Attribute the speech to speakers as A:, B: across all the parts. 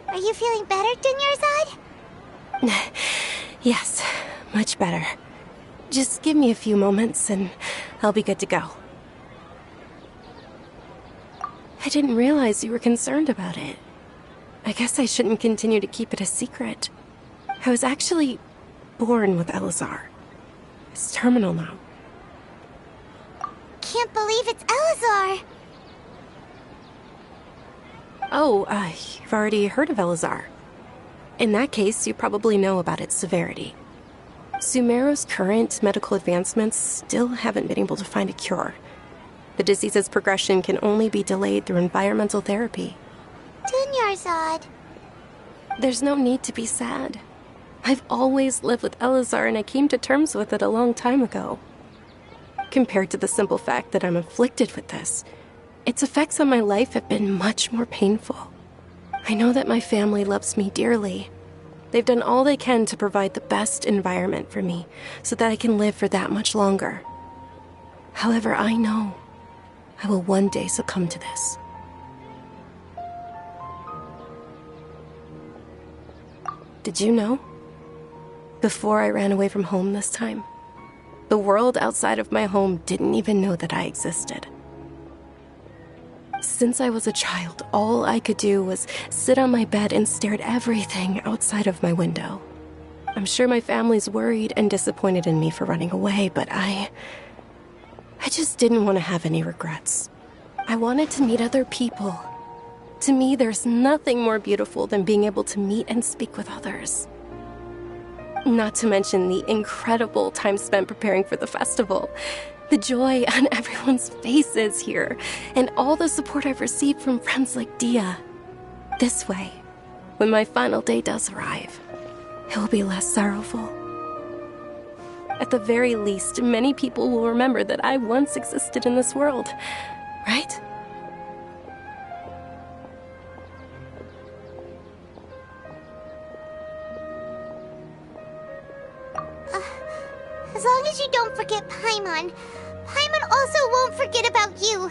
A: Are you feeling better, Dunyarzad?
B: Yes, much better. Just give me a few moments and I'll be good to go. I didn't realize you were concerned about it. I guess I shouldn't continue to keep it a secret. I was actually born with Elazar. It's terminal now.
A: Can't believe it's Elazar!
B: Oh, you've already heard of Elazar. In that case, you probably know about its severity. Sumeru's current medical advancements still haven't been able to find a cure. The disease's progression can only be delayed through environmental therapy.
A: Dunyarzad.
B: There's no need to be sad. I've always lived with Elazar and I came to terms with it a long time ago. Compared to the simple fact that I'm afflicted with this, its effects on my life have been much more painful. I know that my family loves me dearly. They've done all they can to provide the best environment for me so that I can live for that much longer. However, I know I will one day succumb to this. Did you know? Before I ran away from home this time, the world outside of my home didn't even know that I existed. Since I was a child, all I could do was sit on my bed and stare at everything outside of my window. I'm sure my family's worried and disappointed in me for running away, but I just didn't want to have any regrets. I wanted to meet other people. To me, there's nothing more beautiful than being able to meet and speak with others. Not to mention the incredible time spent preparing for the festival. The joy on everyone's faces here, and all the support I've received from friends like Dia. This way, when my final day does arrive, it will be less sorrowful. At the very least, many people will remember that I once existed in this world, right?
A: As long as you don't forget Paimon, Paimon also won't forget about you.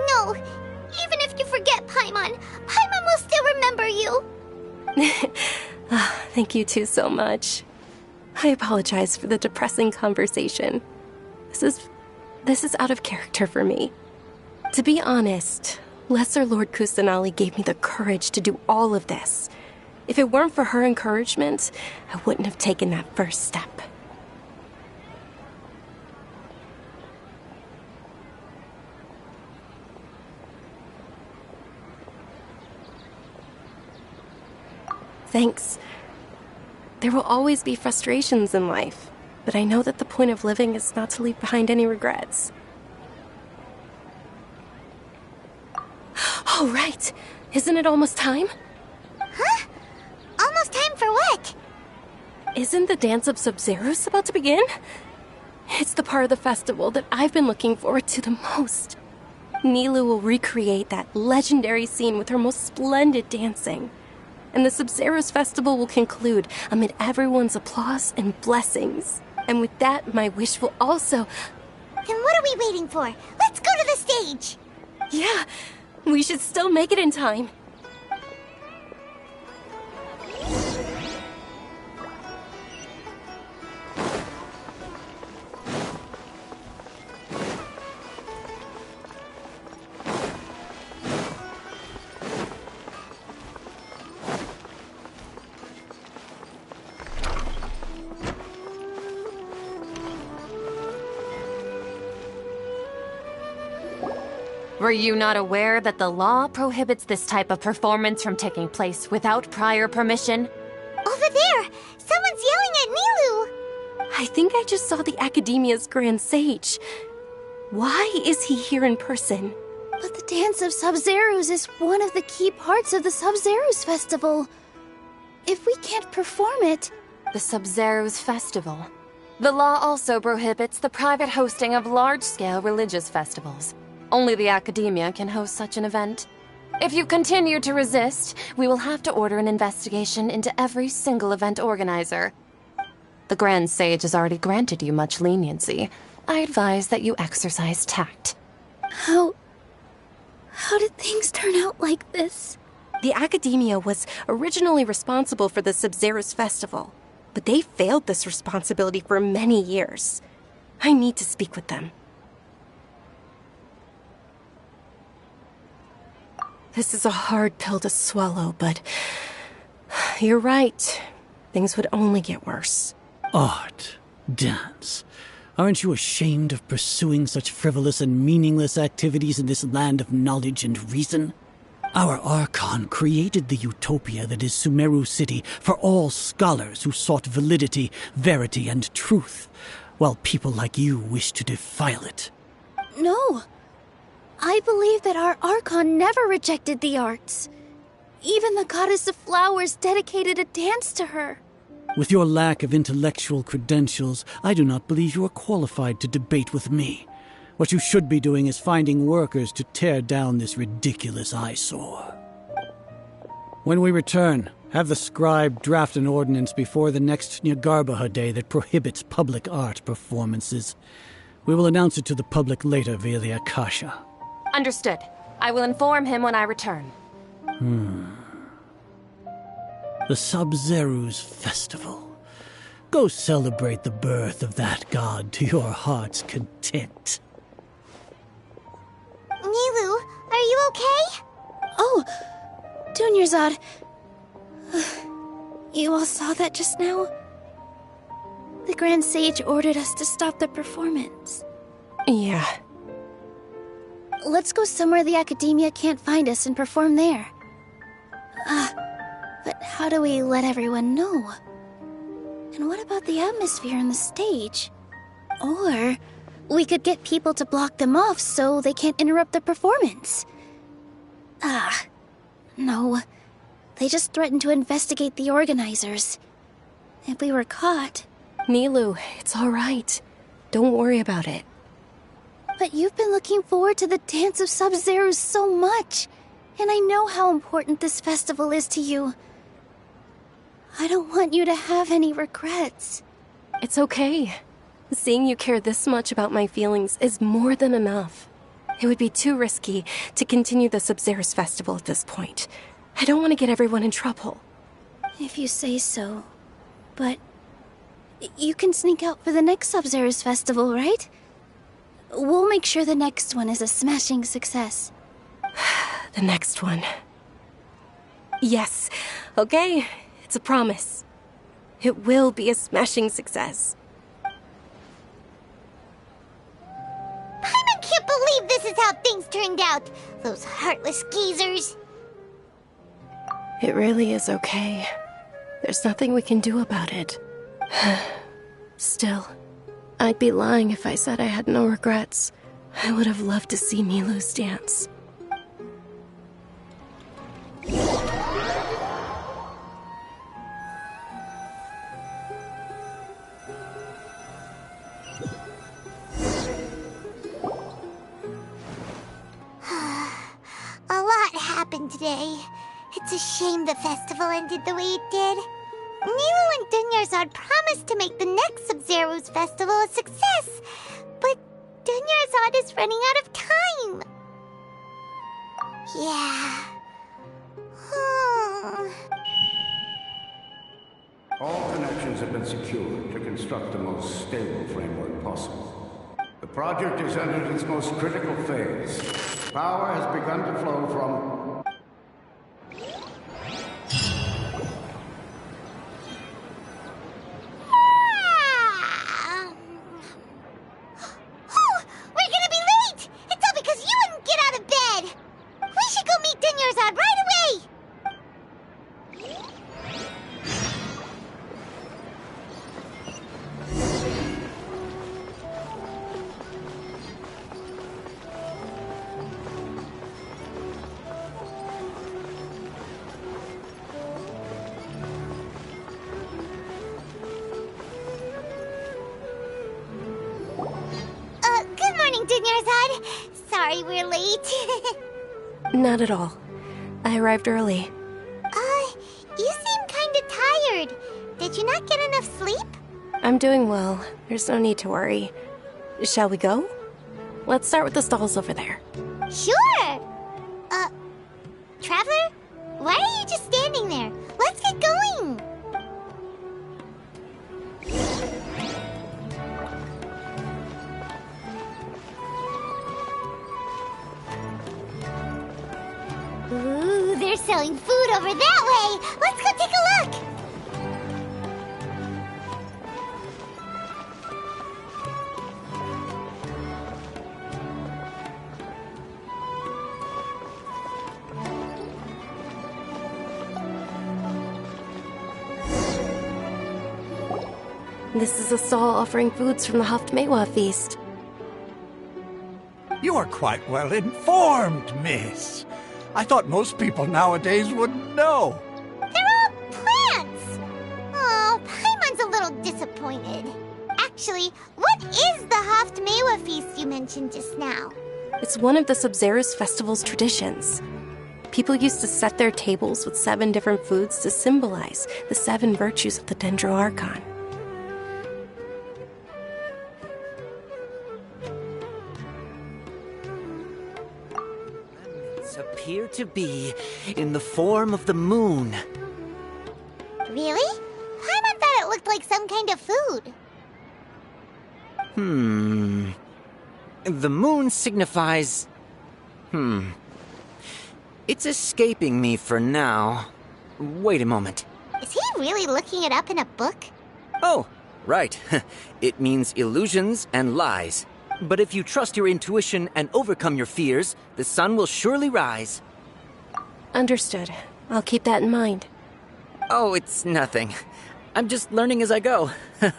A: No, even if you forget Paimon, Paimon will still remember you.
B: Thank you two so much. I apologize for the depressing conversation. This is out of character for me. To be honest, Lesser Lord Kusanali gave me the courage to do all of this. If it weren't for her encouragement, I wouldn't have taken that first step. Thanks. There will always be frustrations in life, but I know that the point of living is not to leave behind any regrets. Oh, right. Isn't it almost time?
A: Huh? Almost time for what?
B: Isn't the Dance of Sub-Zeros about to begin? It's the part of the festival that I've been looking forward to the most. Nilu will recreate that legendary scene with her most splendid dancing. And the Sub-Zeros festival will conclude amid everyone's applause and blessings. And with that, my wish will also...
A: Then what are we waiting for? Let's go to the stage!
B: Yeah, we should still make it in time.
C: Were you not aware that the law prohibits this type of performance from taking place without prior permission?
A: Over there! Someone's yelling at Nilu!
B: I think I just saw the Academia's Grand Sage. Why is he here in person?
D: But the Dance of Sub-Zeros is one of the key parts of the Sub-Zeros festival. if we can't perform it...
C: The Sub-Zero's festival. The law also prohibits the private hosting of large-scale religious festivals. Only the academia can host such an event. If you continue to resist, we will have to order an investigation into every single event organizer. The Grand Sage has already granted you much leniency. I advise that you exercise tact.
D: How did things turn out like this?
B: The Academia was originally responsible for the Sub-Zero's festival, but they failed this responsibility for many years. I need to speak with them. This is a hard pill to swallow, but you're right. Things would only get worse.
E: Art, dance. Aren't you ashamed of pursuing such frivolous and meaningless activities in this land of knowledge and reason? Our Archon created the utopia that is Sumeru City for all scholars who sought validity, verity, and truth, while people like you wish to defile it.
D: No. I believe that our Archon never rejected the arts. Even the goddess of flowers dedicated a dance to her.
E: With your lack of intellectual credentials, I do not believe you are qualified to debate with me. What you should be doing is finding workers to tear down this ridiculous eyesore. When we return, have the scribe draft an ordinance before the next Nyargarbaha Day that prohibits public art performances. We will announce it to the public later via the Akasha.
C: Understood. I will inform him when I return.
E: The Sub-Zero's festival. Go celebrate the birth of that god to your heart's content.
A: Nilu, are you okay?
D: Oh, Dunyarzad. You all saw that just now? The Grand Sage ordered us to stop the performance.
B: Yeah.
D: Let's go somewhere the Academia can't find us and perform there. But how do we let everyone know? And what about the atmosphere on the stage? Or we could get people to block them off so they can't interrupt the performance. No. They just threatened to investigate the organizers. If we were caught...
B: Nilu, it's all right. Don't worry about it.
D: But you've been looking forward to the Dance of Sub-Zero so much. And I know how important this festival is to you. I don't want you to have any regrets.
B: It's okay. Seeing you care this much about my feelings is more than enough. It would be too risky to continue the Sub-Zero's festival at this point. I don't want to get everyone in trouble.
D: If you say so. But you can sneak out for the next Sub-Zero's festival, right? We'll make sure the next one is a smashing success.
B: The next one. Yes. Okay. It's a promise. It will be a smashing success.
A: Paimon can't believe this is how things turned out. Those heartless geezers.
B: It really is okay. There's nothing we can do about it. Still, I'd be lying if I said I had no regrets. I would have loved to see Nilu's dance.
A: A lot happened today. It's a shame the festival ended the way it did. Nilu and Dunyarzad promised to make the next Sub-Zero's festival a success, but Dunyarzad is running out of time. Yeah.
F: All connections have been secured to construct the most stable framework possible. The project has entered its most critical phase. Power has begun to flow from...
A: Oh, we're gonna be late! It's all because you wouldn't get out of bed! We should go meet Dunyarzad right away! Dunyarzad. Sorry we're late.
B: Not at all. I arrived early.
A: You seem kinda tired. Did you not get enough sleep?
B: I'm doing well. There's no need to worry. Shall we go? Let's start with the stalls over there.
A: Sure! Traveler? Why are you just standing there? Let's get going! Ooh, they're selling food over that way! Let's go take a look!
B: This is a stall offering foods from the Haftmewa feast.
G: You are quite well informed, miss. I thought most people nowadays wouldn't know.
A: They're all plants! Oh, Paimon's a little disappointed. Actually, what is the Haftmewa feast you mentioned just now?
B: It's one of the Sub-Zerus festival's traditions. People used to set their tables with 7 different foods to symbolize the 7 virtues of the Dendro Archon.
H: Appear to be in the form of the moon.
A: Really? Paimon thought it looked like some kind of food.
H: The moon signifies... It's escaping me for now. Wait a moment.
A: Is he really looking it up in a book?
H: Oh, right. It means illusions and lies. But if you trust your intuition and overcome your fears, the sun will surely rise.
B: Understood. I'll keep that in mind.
H: Oh, it's nothing. I'm just learning as I go.
A: Guess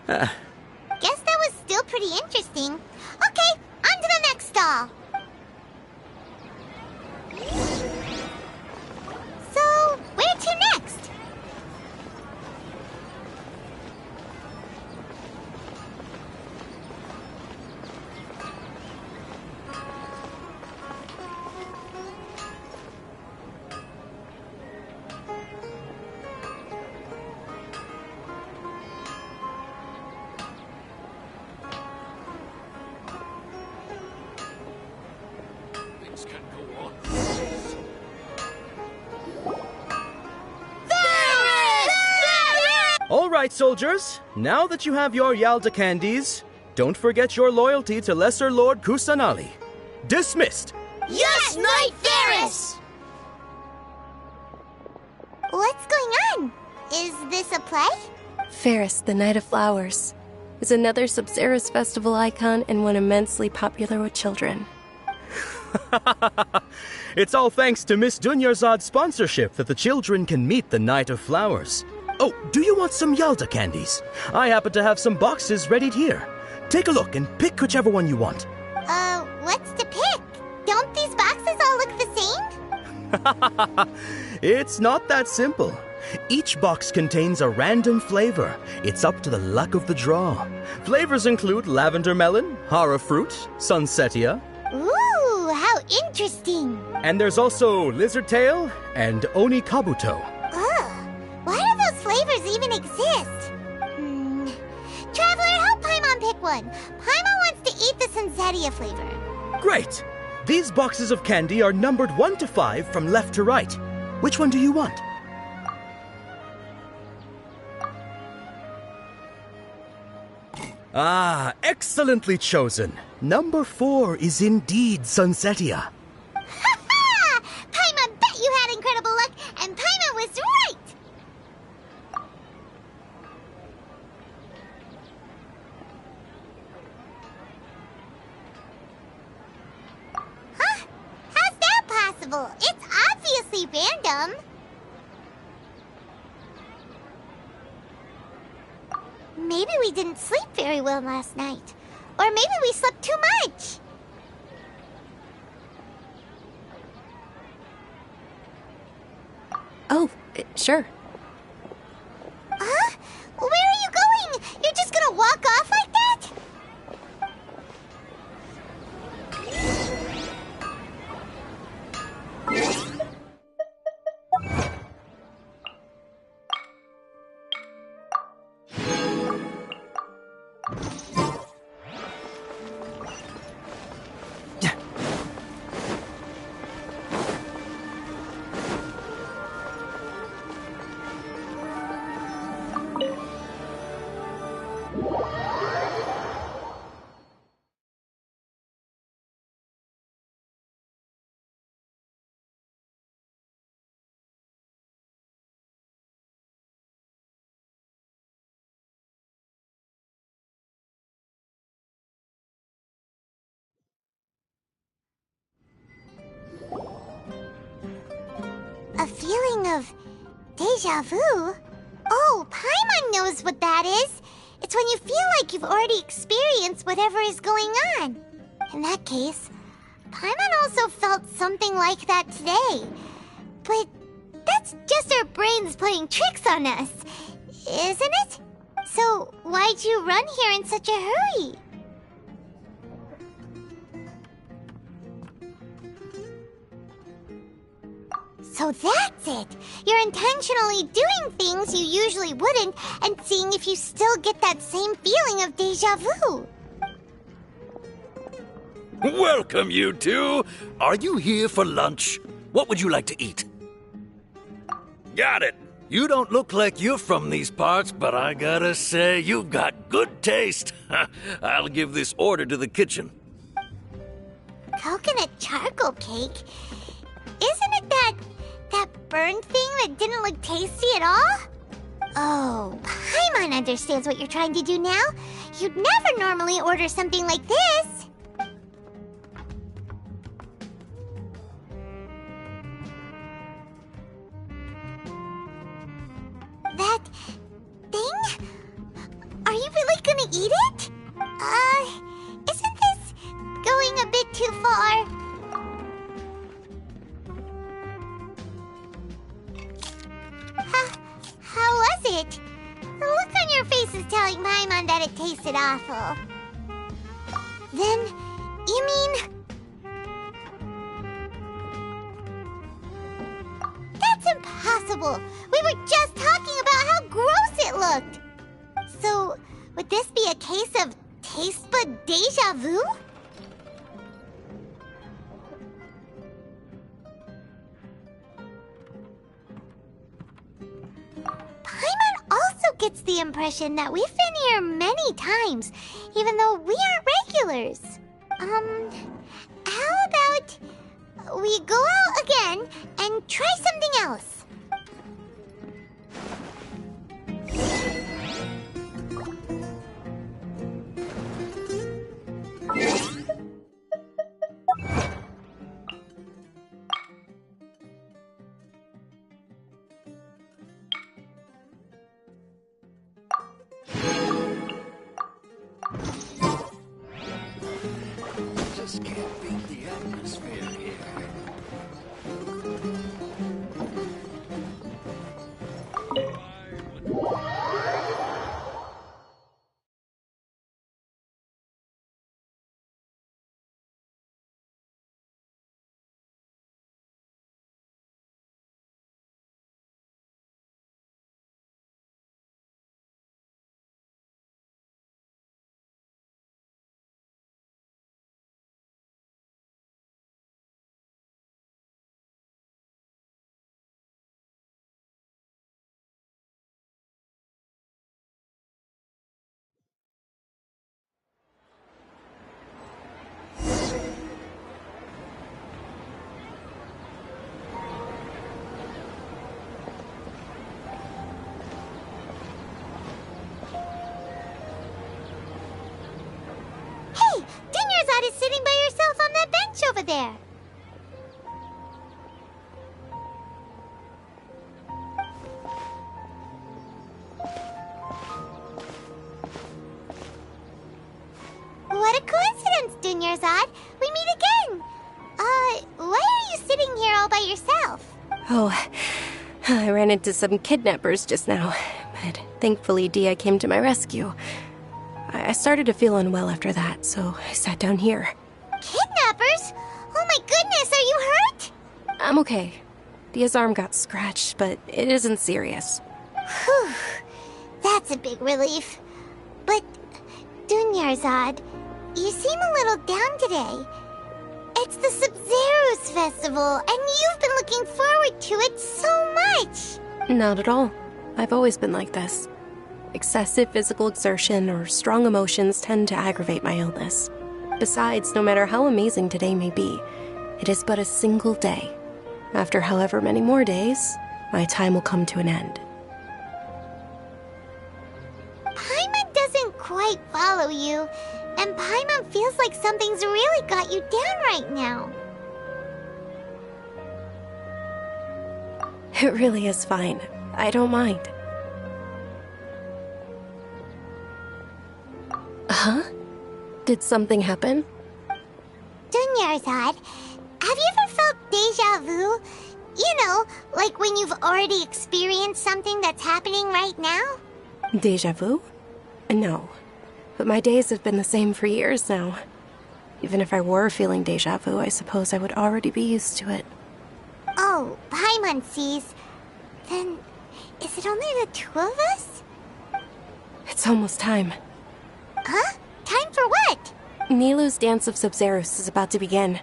A: that was still pretty interesting. Okay, on to the next stall. So, where to next?
I: All right, soldiers. Now that you have your Yalda candies, don't forget your loyalty to Lesser Lord Kusanali. Dismissed!
A: Yes, Knight Ferris! What's going on? Is this a play?
B: Ferris, the Knight of Flowers, is another Sub-Zerus festival icon and one immensely popular with children.
I: It's all thanks to Miss Dunyarzad's sponsorship that the children can meet the Knight of Flowers. Oh, do you want some Yalda candies? I happen to have some boxes ready here. Take a look and pick whichever one you want.
A: What's to pick? Don't these boxes all look the same?
I: It's not that simple. Each box contains a random flavor. It's up to the luck of the draw. Flavors include lavender melon, hara fruit, sunsetia.
A: Ooh, how interesting.
I: And there's also lizard tail and oni kabuto.
A: Ugh, why do those flavors even exist? Traveler, help Paimon pick one. Paimon wants to eat the sunsetia flavor.
I: Great! These boxes of candy are numbered 1 to 5 from left to right. Which one do you want? Ah, excellently chosen. Number 4 is indeed sunsetia.
A: Ha ha! Paimon bet you had incredible luck, and Paimon was right! Huh? How's that possible? It's obviously random. Maybe we didn't sleep very well last night. Or maybe we slept too much.
B: Oh, sure.
A: Huh? Where are you going? You're just gonna walk off like that? feeling of deja vu? Oh, Paimon knows what that is. It's when you feel like you've already experienced whatever is going on. In that case, Paimon also felt something like that today. But that's just our brains playing tricks on us, isn't it? So why'd you run here in such a hurry? So that's it! You're intentionally doing things you usually wouldn't and seeing if you still get that same feeling of deja vu.
J: Welcome, you two! Are you here for lunch? What would you like to eat? Got it! You don't look like you're from these parts, but I gotta say, you've got good taste. I'll give this order to the kitchen.
A: Coconut charcoal cake? Isn't it that burned thing that didn't look tasty at all? Oh, Paimon understands what you're trying to do now. You'd never normally order something like this. That thing? Are you really gonna eat it? Isn't this going a bit too far? How was it? The look on your face is telling Paimon that it tasted awful. Then, you mean... That's impossible! We were just talking about how gross it looked! So, would this be a case of taste bud deja vu? Paimon also gets the impression that we've been here many times, even though we aren't regulars. How about we go out again and try something else?
J: Just can't beat the atmosphere here.
A: Is sitting by yourself on that bench over there. What a coincidence, Dunyarzad. We meet again. Why are you sitting here all by yourself?
B: Oh, I ran into some kidnappers just now, but thankfully Dia came to my rescue. I started to feel unwell after that, so I sat down here.
A: Kidnappers? Oh my goodness, are you hurt?
B: I'm okay. Dia's arm got scratched, but it isn't serious.
A: Whew. That's a big relief. But, Dunyarzad, you seem a little down today. It's the Sub-Zero's festival, and you've been looking forward to it so much.
B: Not at all. I've always been like this. Excessive physical exertion or strong emotions tend to aggravate my illness. Besides, no matter how amazing today may be, it is but a single day. After however many more days, my time will come to an end.
A: Paimon doesn't quite follow you, and Paimon feels like something's really got you down right now.
B: It really is fine. I don't mind. Huh? Did something happen?
A: Dunyarzad, have you ever felt deja vu? You know, like when you've already experienced something that's happening right now?
B: Deja vu? No. But my days have been the same for years now. Even if I were feeling deja vu, I suppose I would already be used to it.
A: Oh, Paimon sees. Then, is it only the two of us?
B: It's almost time.
A: Huh? Time for what?
B: Nilou's Dance of Sub-Zerus is about to begin.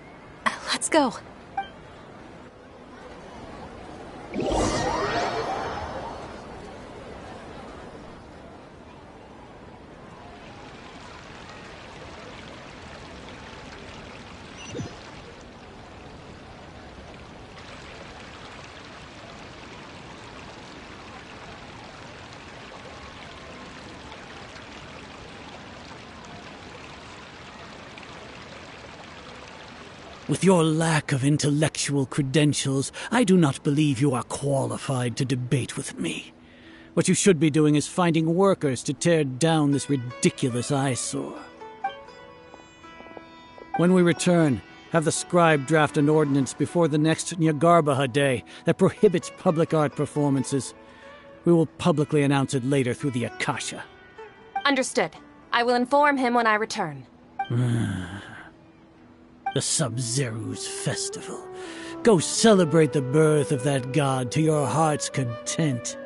B: Let's go.
E: With your lack of intellectual credentials, I do not believe you are qualified to debate with me. What you should be doing is finding workers to tear down this ridiculous eyesore. When we return, have the scribe draft an ordinance before the next Nyargarbaha Day that prohibits public art performances. We will publicly announce it later through the Akasha.
C: Understood. I will inform him when I return.
E: The Sub-Zerus Festival. Go celebrate the birth of that god to your heart's content.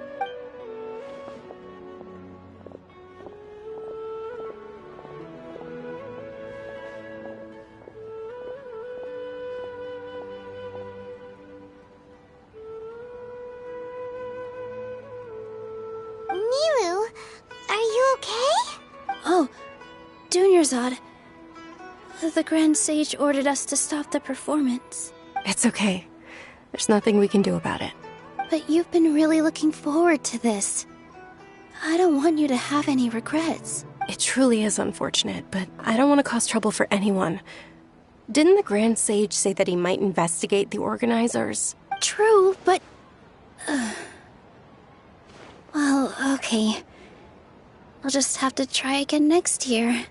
A: Nilou, are you okay?
D: Oh, Dunyarzad. The Grand Sage ordered us to stop the performance.
B: It's okay. There's nothing we can do about it.
D: But you've been really looking forward to this. I don't want you to have any regrets.
B: It truly is unfortunate, but I don't want to cause trouble for anyone. Didn't the Grand Sage say that he might investigate the organizers?
D: True, but... Well, okay. I'll just have to try again next year.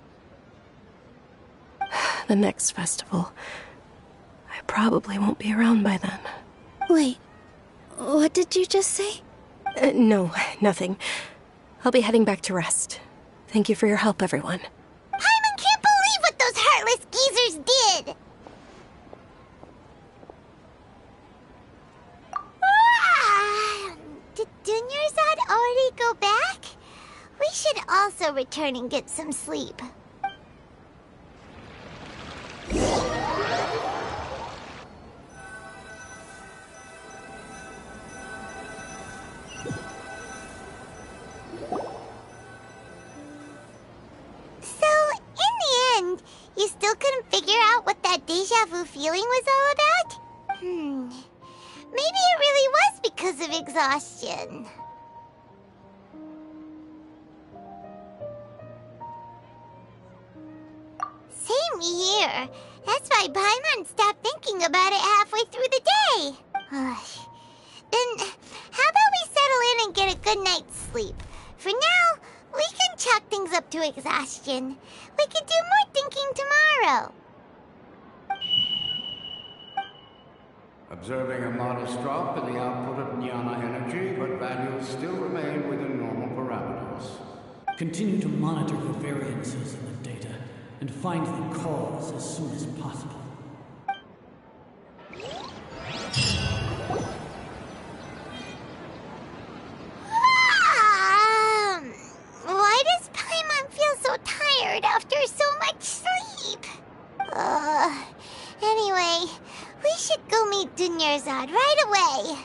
B: The next festival. I probably won't be around by then.
D: Wait, what did you just say?
B: No, nothing. I'll be heading back to rest. Thank you for your help, everyone.
A: Paimon can't believe what those heartless geezers did! Did Dunyarzad already go back? We should also return and get some sleep. You still couldn't figure out what that deja vu feeling was all about? Maybe it really was because of exhaustion. Same here. That's why Paimon stopped thinking about it halfway through the day. Then, how about we settle in and get a good night's sleep? For now, we can chalk things up to exhaustion. We could do more thinking tomorrow.
F: Observing a modest drop in the output of Jnana energy, but values still remain within normal parameters.
E: Continue to monitor the variances in the data and find the cause as soon as possible.
A: Why does Paimon feel so tired after so much sleep? Anyway, we should go meet Dunyarzad right away.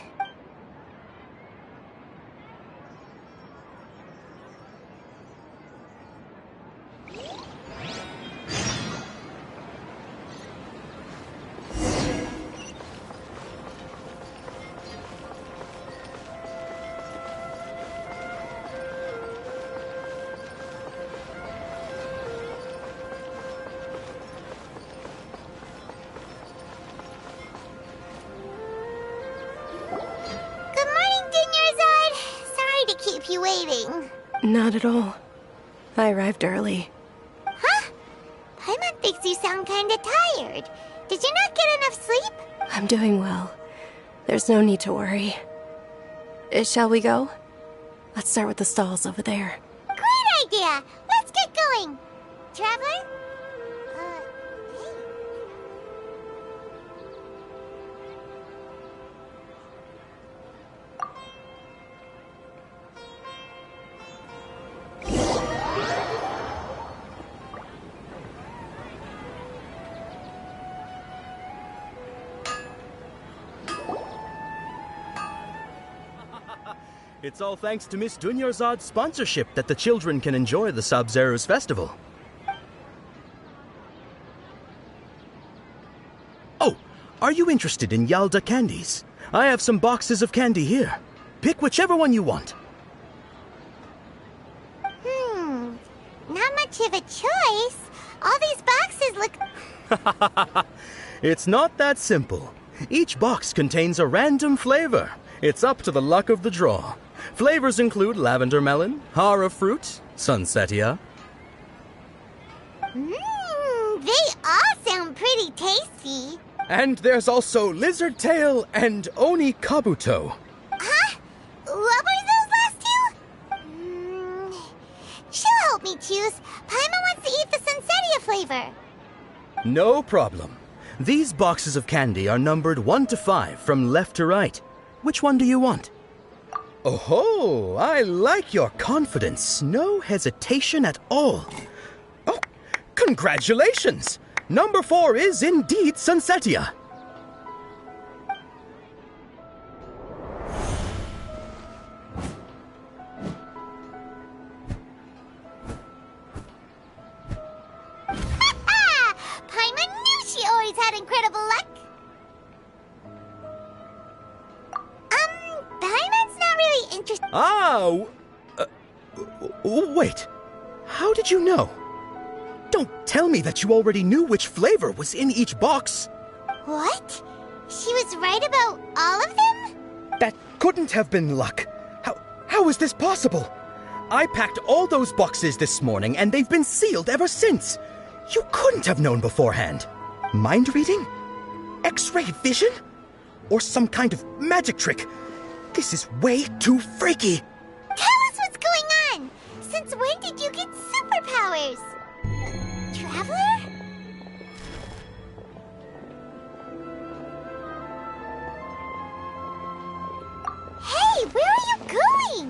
A: keep you waiting.
B: Not at all. I arrived early.
A: Huh? Paimon thinks you sound kinda tired. Did you not get enough sleep?
B: I'm doing well. There's no need to worry. Shall we go? Let's start with the stalls over there.
A: Great idea! Let's get going! Traveler? Hey.
I: It's all thanks to Miss Dunyarzad's sponsorship that the children can enjoy the Sub-Zero's festival. Oh, are you interested in Yalda candies? I have some boxes of candy here. Pick whichever one you want.
A: Not much of a choice. All these boxes look...
I: It's not that simple. Each box contains a random flavor. It's up to the luck of the draw. Flavors include lavender melon, hara fruit, sunsetia.
A: They all sound pretty tasty.
I: And there's also lizard tail and oni kabuto.
A: Huh? What were those last two? She'll help me choose. Paimon wants to eat the sunsetia flavor.
I: No problem. These boxes of candy are numbered 1 to 5 from left to right. Which one do you want? Oh, I like your confidence. No hesitation at all. Oh, congratulations! Number 4 is indeed sunsetia.
A: Paimon knew she always had incredible luck. Paimon's not really interested.
I: Wait. How did you know? Don't tell me that you already knew which flavor was in each box.
A: What? She was right about all of them?
I: That couldn't have been luck. How is this possible? I packed all those boxes this morning and they've been sealed ever since. You couldn't have known beforehand. Mind reading? X-ray vision? Or some kind of magic trick? This is way too freaky.
A: Tell us what's going on. Since when did you get superpowers? Traveler? Hey, where are you going?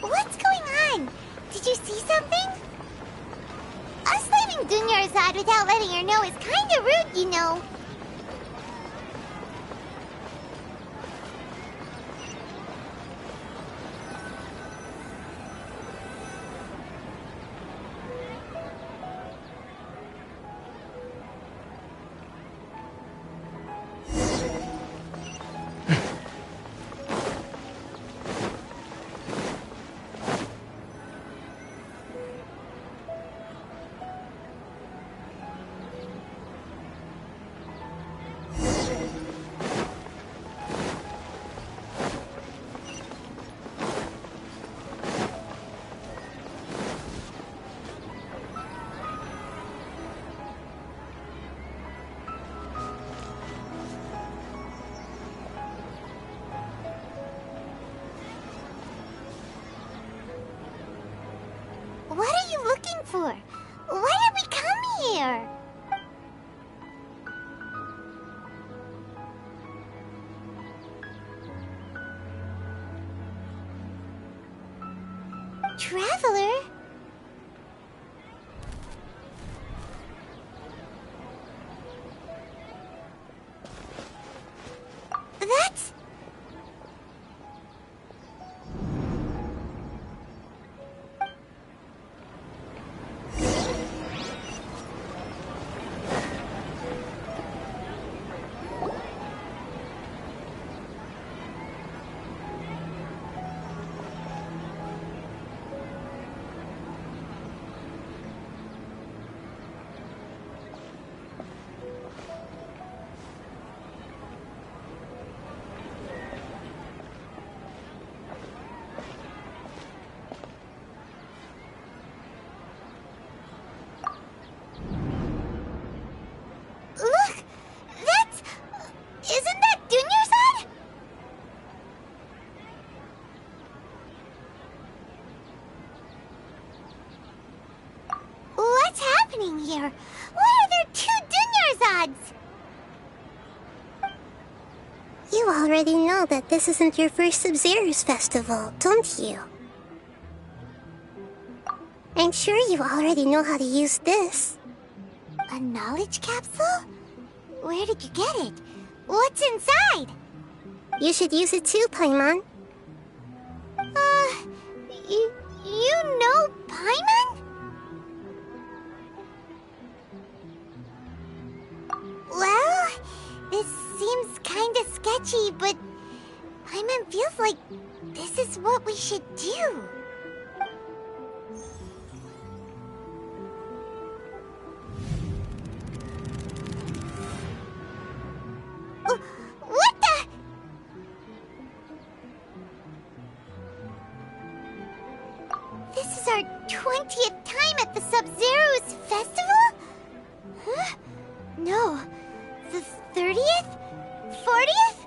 A: What's going on? Did you see something? Us leaving Dunyarzad without letting her know is kinda rude, you know. What are you looking for? Why did we come here? Traveler? That's... here? Why are there 2 Dunyarzad's?
K: You already know that this isn't your first Sub-Zero's festival, don't you? I'm sure you already know how to use this.
A: A knowledge capsule? Where did you get it? What's inside?
K: You should use it too, Paimon.
A: You know Paimon? Well, this seems kinda sketchy, but Paimon feels like this is what we should do. What the? This is our 20th time at the Sub-Zero's festival? Huh? No. The 30th? 40th?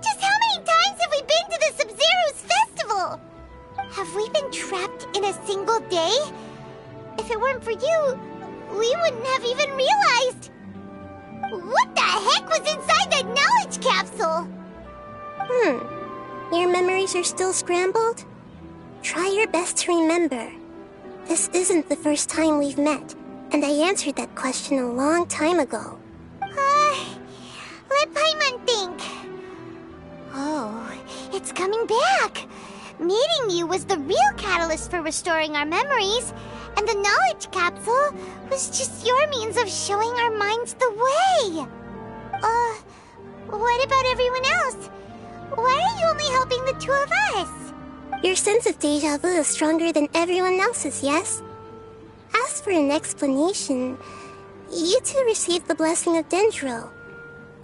A: Just how many times have we been to the Sub-Zero's festival? Have we been trapped in a single day? If it weren't for you, we wouldn't have even realized. What the heck was inside that knowledge capsule?
K: Your memories are still scrambled? Try your best to remember. This isn't the first time we've met, and I answered that question a long time ago.
A: Let Paimon think. Oh, it's coming back. Meeting you was the real catalyst for restoring our memories, and the knowledge capsule was just your means of showing our minds the way. What about everyone else? Why are you only helping the 2 of us?
K: Your sense of deja vu is stronger than everyone else's, yes? As for an explanation, you two received the blessing of Dendro,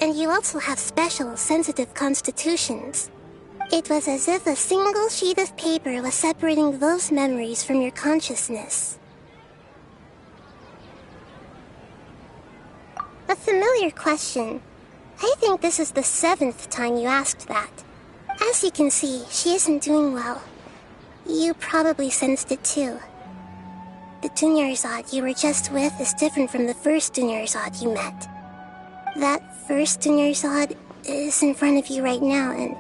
K: and you also have special, sensitive constitutions. It was as if a single sheet of paper was separating those memories from your consciousness. A familiar question. I think this is the 7th time you asked that. As you can see, she isn't doing well. You probably sensed it too. The Dunyarzad you were just with is different from the first Dunyarzad you met. That first Dunyarzad is in front of you right now, and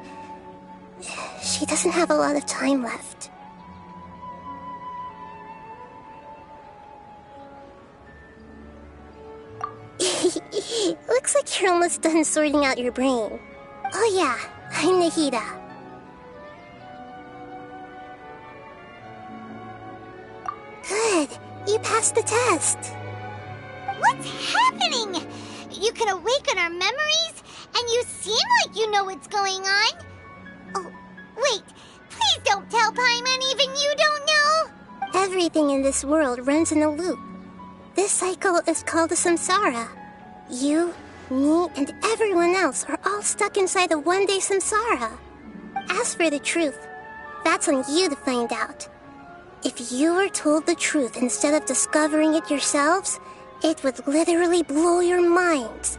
K: she doesn't have a lot of time left. Looks like you're almost done sorting out your brain. Oh yeah, I'm Nahida. Good, you passed the test.
A: What's happening? You can awaken our memories, and you seem like you know what's going on. Oh, wait, please don't tell Paimon even you don't know.
K: Everything in this world runs in a loop. This cycle is called a samsara. You, me, and everyone else are all stuck inside a one-day samsara. As for the truth, that's on you to find out. If you were told the truth instead of discovering it yourselves, it would literally blow your minds.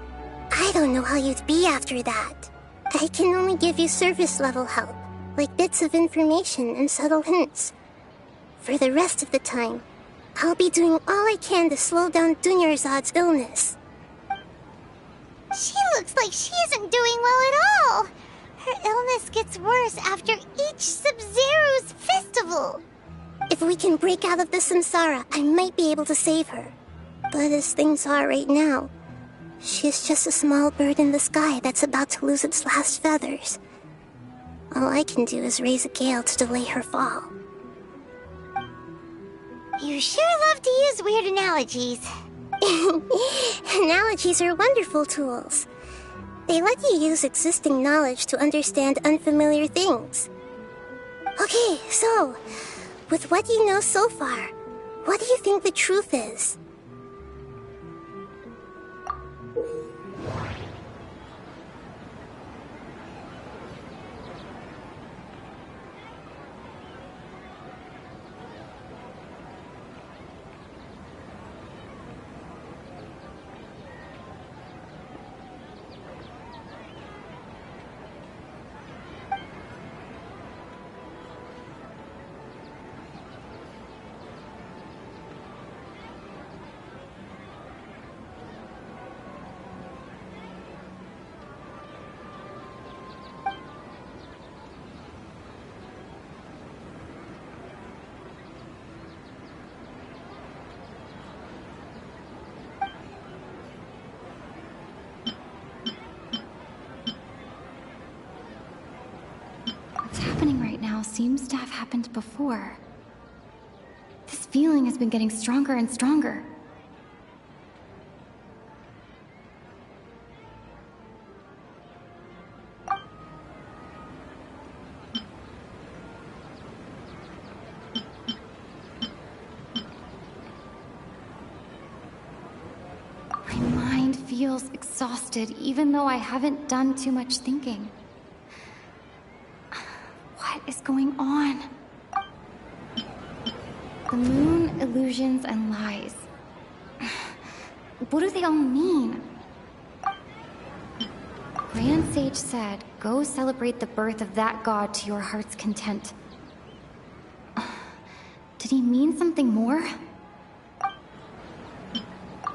K: I don't know how you'd be after that. I can only give you surface-level help, like bits of information and subtle hints. For the rest of the time, I'll be doing all I can to slow down Dunyarzad's illness.
A: She looks like she isn't doing well at all. Her illness gets worse after each Sub-Zero's festival.
K: If we can break out of the samsara, I might be able to save her. But as things are right now, she's just a small bird in the sky that's about to lose its last feathers. All I can do is raise a gale to delay her fall.
A: You sure love to use weird analogies.
K: Analogies are wonderful tools. They let you use existing knowledge to understand unfamiliar things. Okay, so, with what you know so far, what do you think the truth is?
L: seems to have happened before. This feeling has been getting stronger and stronger. My mind feels exhausted, even though I haven't done too much thinking. What is going on? The moon, illusions, and lies. What do they all mean? Grand Sage said, go celebrate the birth of that god to your heart's content. Did he mean something more?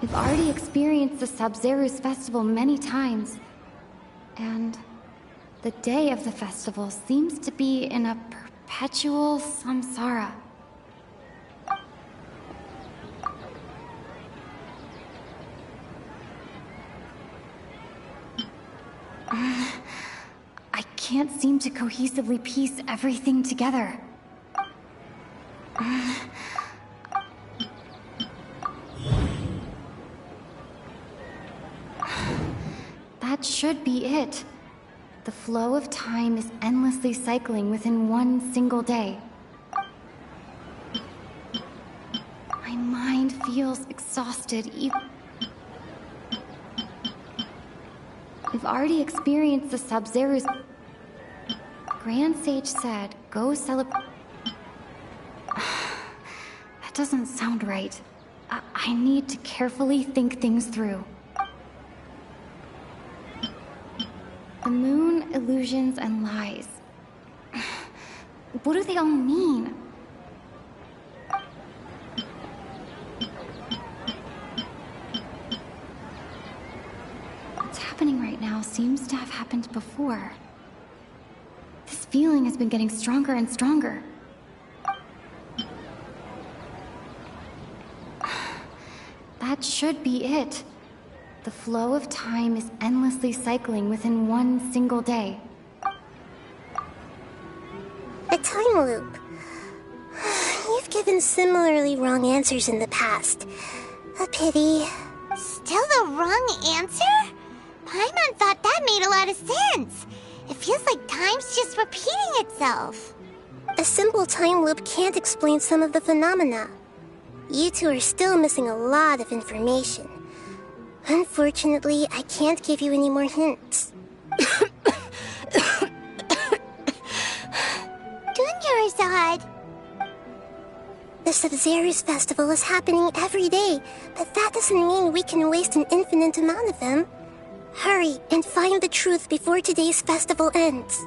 L: We've already experienced the Sub-Zeru's festival many times, and the day of the festival seems to be in a perpetual samsara. I can't seem to cohesively piece everything together. That should be it. The flow of time is endlessly cycling within one single day. My mind feels exhausted. We've already experienced the Sub-Zeru's... Grand Sage said, go celebrate... That doesn't sound right. I need to carefully think things through. The moon, illusions, and lies. What do they all mean? What's happening right now seems to have happened before. This feeling has been getting stronger and stronger. That should be it. The flow of time is endlessly cycling within one single day.
K: A time loop. You've given similarly wrong answers in the past. A pity.
A: Still the wrong answer? Paimon thought that made a lot of sense. It feels like time's just repeating itself.
K: A simple time loop can't explain some of the phenomena. You two are still missing a lot of information. Unfortunately, I can't give you any more hints.
A: Dunyarzad!
K: The Sub-Zeru's festival is happening every day, but that doesn't mean we can waste an infinite amount of them. Hurry and find the truth before today's festival ends.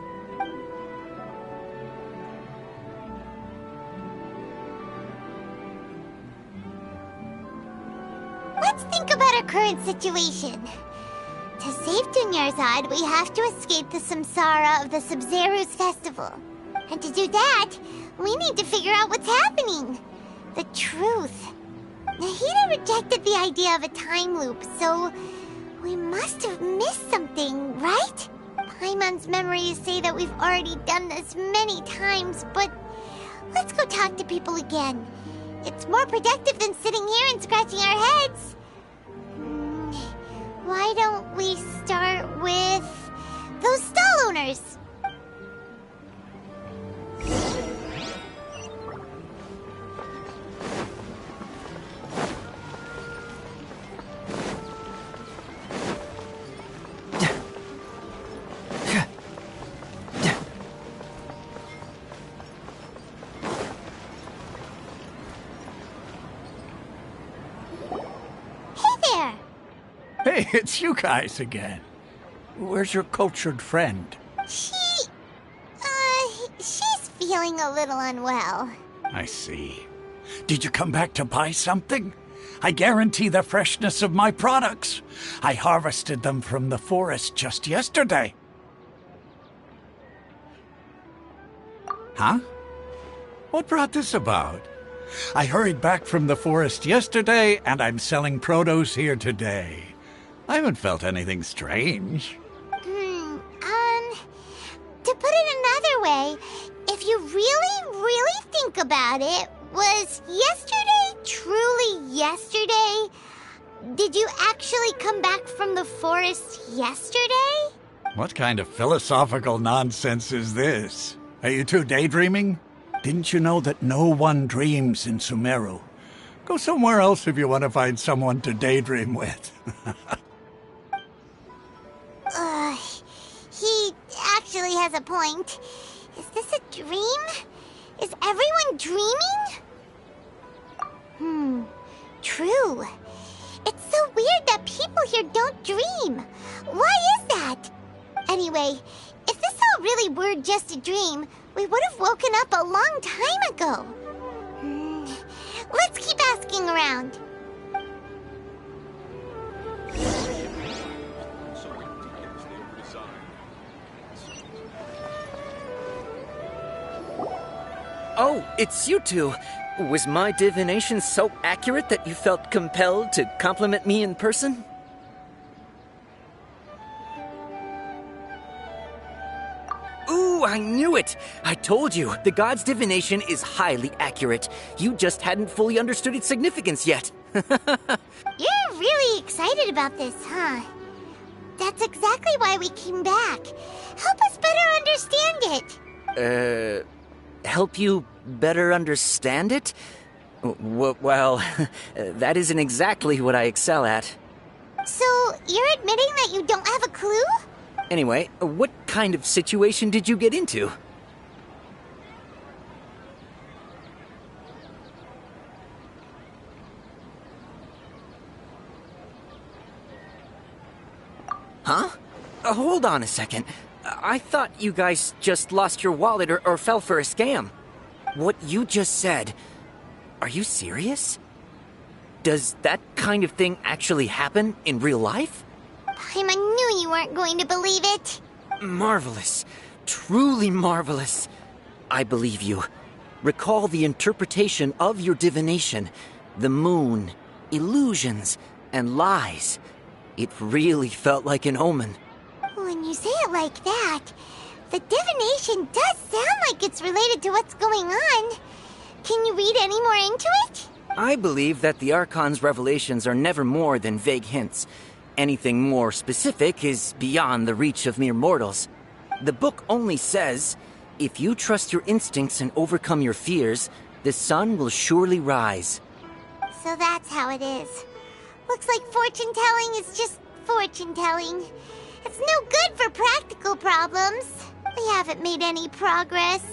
A: Let's think about our current situation. To save Dunyarzad, we have to escape the samsara of the Sub-Zeru's festival. And to do that, we need to figure out what's happening. The truth. Nahida rejected the idea of a time loop, so we must have missed something, right? Paimon's memories say that we've already done this many times, but let's go talk to people again. It's more productive than sitting here and scratching our heads. Why don't we start with those stall owners?
G: Hey, it's you guys again. Where's your cultured friend?
A: She's feeling a little unwell.
G: I see. Did you come back to buy something? I guarantee the freshness of my products. I harvested them from the forest just yesterday. Huh? What brought this about? I hurried back from the forest yesterday, and I'm selling produce here today. I haven't felt anything strange.
A: To put it another way, if if you really think about it, was yesterday truly yesterday? Did you actually come back from the forest yesterday?
G: What kind of philosophical nonsense is this? Are you two daydreaming? Didn't you know that no one dreams in Sumeru? Go somewhere else if you want to find someone to daydream with.
A: He actually has a point. Is this a dream? Is everyone dreaming? True. It's so weird that people here don't dream. Why is that? Anyway, if this all really were just a dream, we would have woken up a long time ago. Let's keep asking around.
H: Oh, it's you two. Was my divination so accurate that you felt compelled to compliment me in person? Ooh, I knew it! I told you, the god's divination is highly accurate. You just hadn't fully understood its significance yet.
A: You're really excited about this, huh? That's exactly why we came back. Help us better understand it.
H: Help you better understand it? Well, that isn't exactly what I excel at.
A: So, you're admitting that you don't have a clue?
H: Anyway, what kind of situation did you get into? Huh? Hold on a second. I thought you guys just lost your wallet or fell for a scam. What you just said, are you serious? Does that kind of thing actually happen in real life?
A: I knew you weren't going to believe it.
H: Marvelous. Truly marvelous. I believe you. Recall the interpretation of your divination. The moon, illusions, and lies. It really felt like an omen.
A: When you say it like that, the divination does sound like it's related to what's going on. Can you read any more into it?
H: I believe that the Archon's revelations are never more than vague hints. Anything more specific is beyond the reach of mere mortals. The book only says, if you trust your instincts and overcome your fears, the sun will surely rise.
A: So that's how it is. Looks like fortune-telling is just fortune-telling. It's no good for practical problems. We haven't made any progress.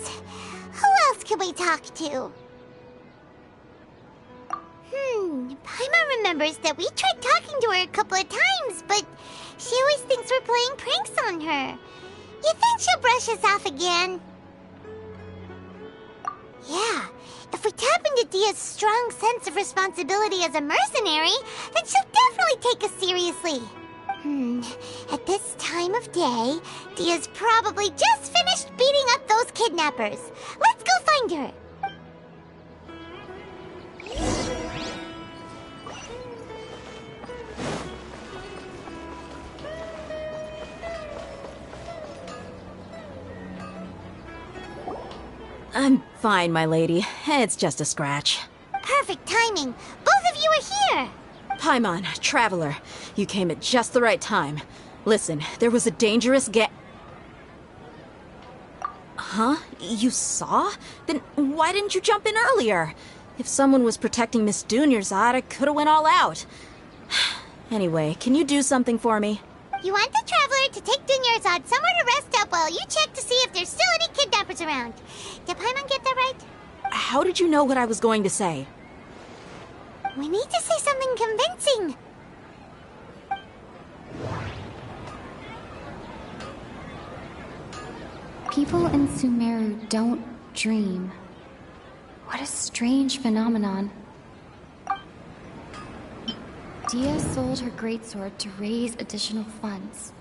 A: Who else can we talk to? Paimon remembers that we tried talking to her a couple of times, but she always thinks we're playing pranks on her. You think she'll brush us off again? Yeah, if we tap into Dia's strong sense of responsibility as a mercenary, then she'll definitely take us seriously. At this time of day, Dia's probably just finished beating up those kidnappers. Let's go find her.
M: I'm fine, my lady. It's just a scratch.
A: Perfect timing. Both of you are here.
M: Paimon, Traveler, you came at just the right time. Listen, there was a dangerous Huh? You saw? Then why didn't you jump in earlier? If someone was protecting Miss Dunyarzad, I could've went all out. Anyway, can you do something for me?
A: You want the Traveler to take Dunyarzad somewhere to rest up while you check to see if there's still any kidnappers around. Did Paimon get that right?
M: How did you know what I was going to say?
A: We need to say something convincing.
L: People in Sumeru don't dream. What a strange phenomenon. Dia sold her greatsword to raise additional funds.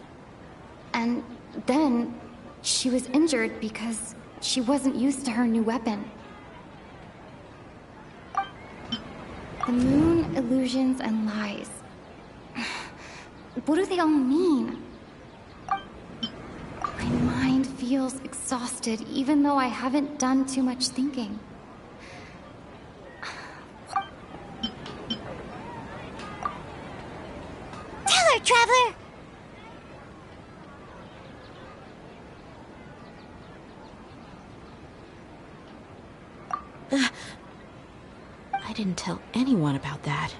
L: And then she was injured because she wasn't used to her new weapon. The moon, illusions, and lies. What do they all mean? My mind feels feels exhausted even though I haven't done too much thinking.
A: Tell her, Traveler!
M: I didn't tell anyone about that.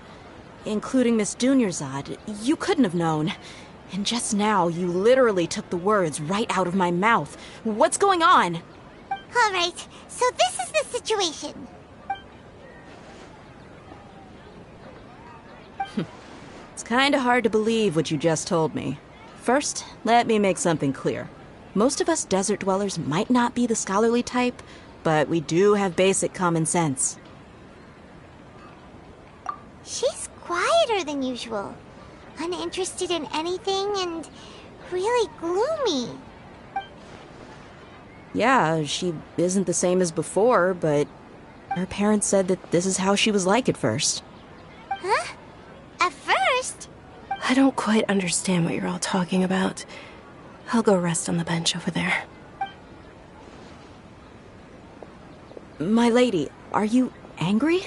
M: Including Miss Dunyarzad. You couldn't have known. And just now, you literally took the words right out of my mouth. What's going on?
A: All right, so this is the situation.
M: It's kinda hard to believe what you just told me. First, let me make something clear. Most of us desert dwellers might not be the scholarly type, but we do have basic common sense.
A: She's quieter than usual. Uninterested in anything and really gloomy.
M: Yeah, she isn't the same as before, but her parents said that this is how she was like at first.
A: Huh? At first?
B: I don't quite understand what you're all talking about. I'll go rest on the bench over there.
M: My lady, are you angry?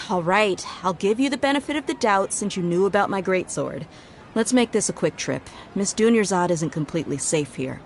M: All right, I'll give you the benefit of the doubt since you knew about my greatsword. Let's make this a quick trip. Miss Dunyarzad isn't completely safe here.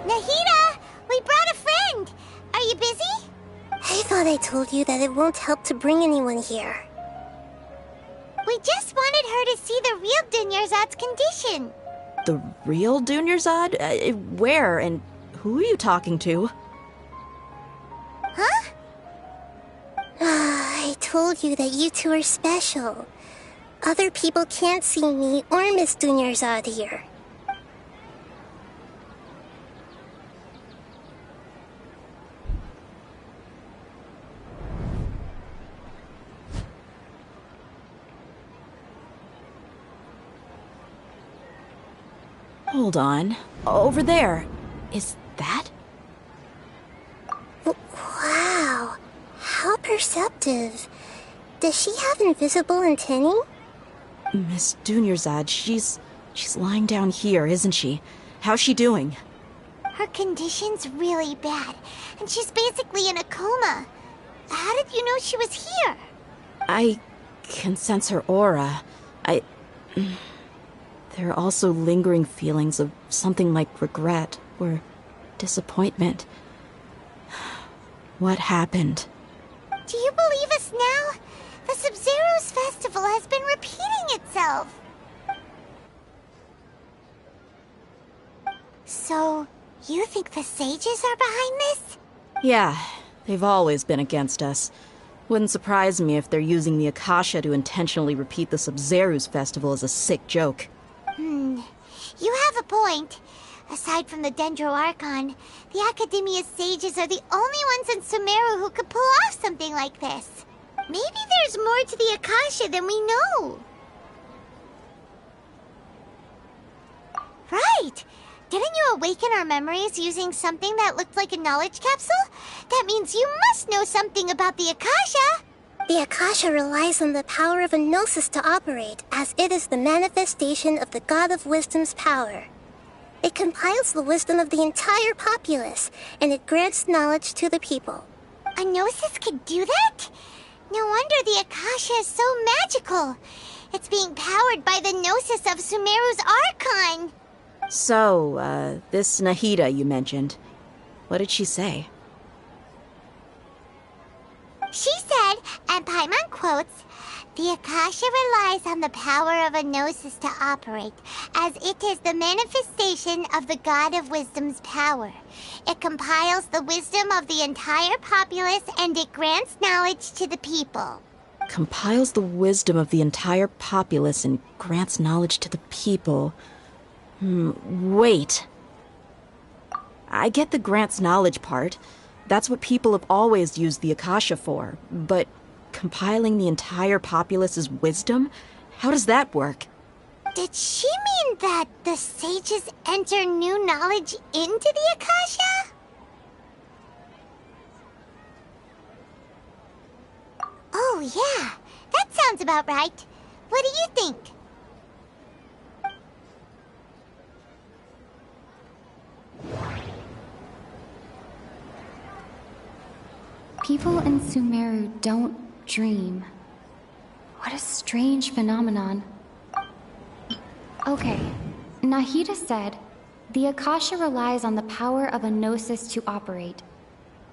A: Nahida! We brought a friend! Are you busy?
K: I thought I told you that it won't help to bring anyone here.
A: We just wanted her to see the real Dunyarzad's condition.
M: The real Dunyarzad? Where and who are you talking to?
A: Huh?
K: I told you that you two are special. Other people can't see me or Miss Dunyarzad here.
M: Hold on. Over there. Is that?
K: Wow. How perceptive. Does she have invisible antennae?
M: Miss Dunyarzad, she's lying down here, isn't she? How's she doing?
A: Her condition's really bad, and she's basically in a coma. How did you know she was here?
M: I can sense her aura. There are also lingering feelings of something like regret or disappointment. What happened?
A: Do you believe us now? The Sub-Zero's festival has been repeating itself. So, you think the sages are behind this?
M: Yeah, they've always been against us. Wouldn't surprise me if they're using the Akasha to intentionally repeat the Sub-Zero's festival as a sick joke.
A: You have a point. Aside from the Dendro Archon, the Academia's sages are the only ones in Sumeru who could pull off something like this. Maybe there's more to the Akasha than we know. Right! Didn't you awaken our memories using something that looked like a knowledge capsule? That means you must know something about the Akasha!
K: The Akasha relies on the power of a gnosis to operate, as it is the manifestation of the God of Wisdom's power. It compiles the wisdom of the entire populace, and it grants knowledge to the people.
A: A gnosis could do that? No wonder the Akasha is so magical. It's being powered by the gnosis of Sumeru's Archon.
M: So, this Nahida you mentioned, what did she say?
A: She said, and Paimon quotes, The Akasha relies on the power of a gnosis to operate, as it is the manifestation of the God of Wisdom's power. It compiles the wisdom of the entire populace and it grants knowledge to the people.
M: Compiles the wisdom of the entire populace and grants knowledge to the people. Wait. I get the grants knowledge part. That's what people have always used the Akasha for. But compiling the entire populace's wisdom? How does that work?
A: Did she mean that the sages enter new knowledge into the Akasha? Oh, yeah. That sounds about right. What do you think?
L: People in Sumeru don't dream. What a strange phenomenon. Okay, Nahida said, the Akasha relies on the power of a gnosis to operate,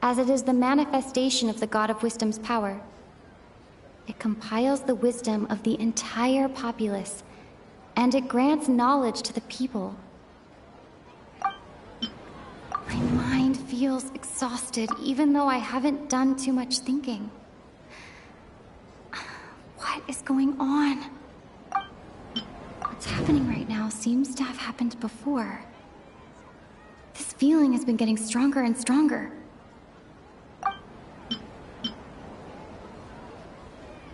L: as it is the manifestation of the God of Wisdom's power. It compiles the wisdom of the entire populace, and it grants knowledge to the people. My mind feels exhausted, even though I haven't done too much thinking. What is going on? What's happening right now seems to have happened before. This feeling has been getting stronger and stronger.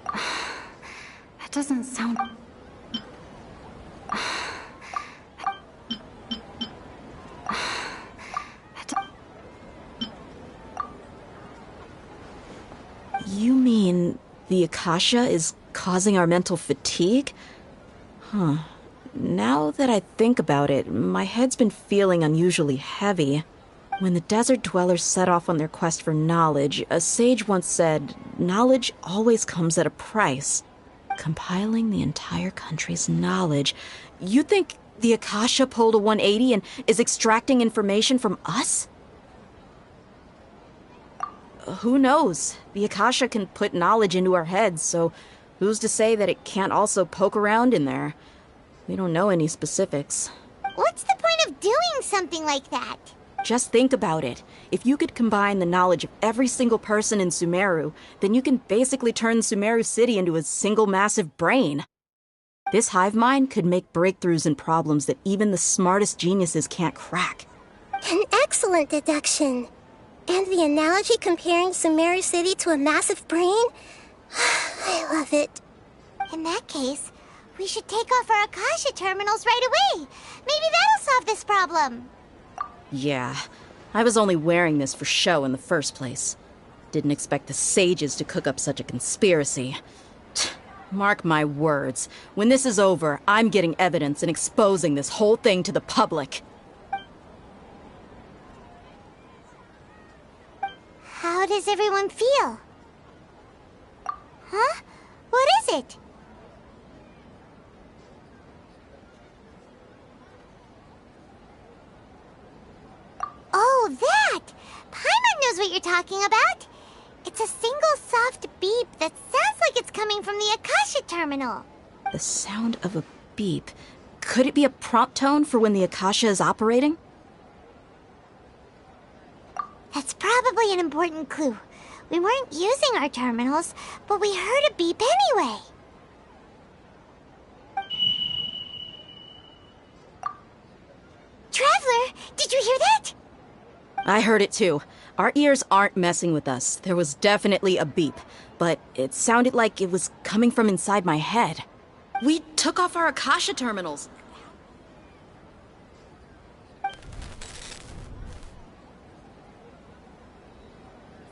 L: That doesn't sound...
M: You mean the Akasha is causing our mental fatigue? Huh. Now that I think about it, my head's been feeling unusually heavy. When the desert dwellers set off on their quest for knowledge, a sage once said, knowledge always comes at a price. Compiling the entire country's knowledge. You think the Akasha pulled a 180 and is extracting information from us? Who knows? The Akasha can put knowledge into our heads, so who's to say that it can't also poke around in there? We don't know any specifics.
A: What's the point of doing something like that?
M: Just think about it. If you could combine the knowledge of every single person in Sumeru, then you can basically turn Sumeru City into a single massive brain. This hive mind could make breakthroughs in problems that even the smartest geniuses can't crack.
K: An excellent deduction. And the analogy comparing Sumeru City to a massive brain? I love it.
A: In that case, we should take off our Akasha terminals right away. Maybe that'll solve this problem.
M: Yeah, I was only wearing this for show in the first place. Didn't expect the sages to cook up such a conspiracy. Mark my words, when this is over, I'm getting evidence and exposing this whole thing to the public.
A: How does everyone feel? Huh? What is it? Oh, that! Paimon knows what you're talking about. It's a single soft beep that sounds like it's coming from the Akasha terminal.
M: The sound of a beep. Could it be a prompt tone for when the Akasha is operating?
A: That's probably an important clue. We weren't using our terminals, but we heard a beep anyway. Traveler, did you hear that?
M: I heard it too. Our ears aren't messing with us. There was definitely a beep, but it sounded like it was coming from inside my head. We took off our Akasha terminals.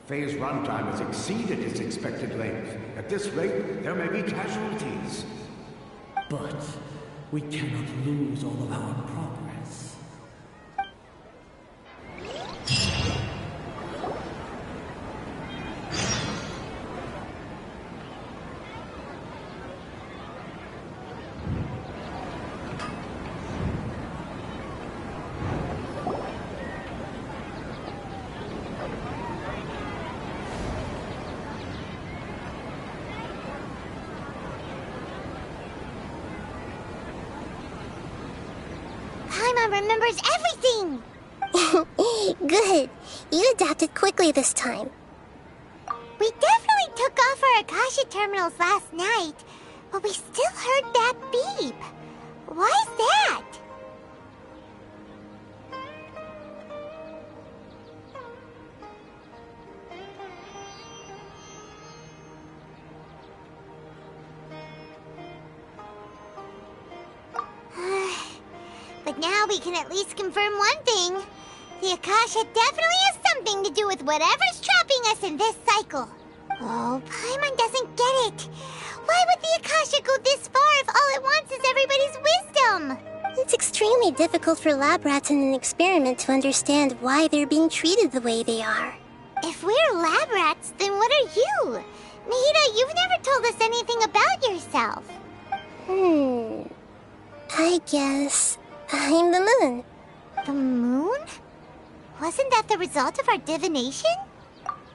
F: Phase runtime has exceeded its expected length. At this rate, there may be casualties.
E: But we cannot lose all of our progress.
A: Paimon remembers everything!
K: Good. You adapted quickly this time.
A: We definitely took off our Akasha terminals last night, but we still heard that beep. Why is that? But now we can at least confirm one thing. The Akasha definitely has something to do with whatever's trapping us in this cycle. Oh, Paimon doesn't get it. Why would the Akasha go this far if all it wants is everybody's wisdom?
K: It's extremely difficult for lab rats in an experiment to understand why they're being treated the way they are.
A: If we're lab rats, then what are you? Nahida, you've never told us anything about yourself.
K: I guess I'm the moon.
A: The moon? Wasn't that the result of our divination?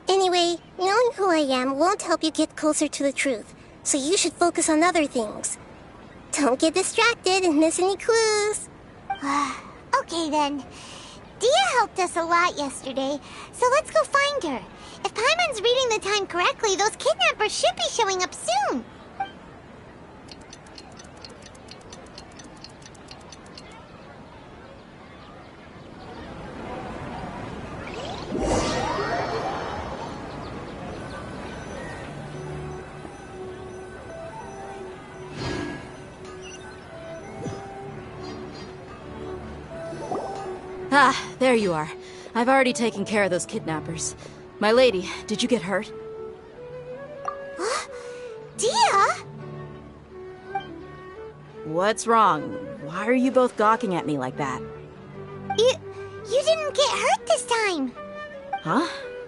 K: Anyway, knowing who I am won't help you get closer to the truth, so you should focus on other things. Don't get distracted and miss any clues.
A: Okay then. Dia helped us a lot yesterday, so let's go find her. If Paimon's reading the time correctly, those kidnappers should be showing up soon.
M: Ah, there you are. I've already taken care of those kidnappers. My lady, did you get hurt?
A: Dia?
M: What's wrong? Why are you both gawking at me like that?
A: You didn't get hurt this time.
M: Huh?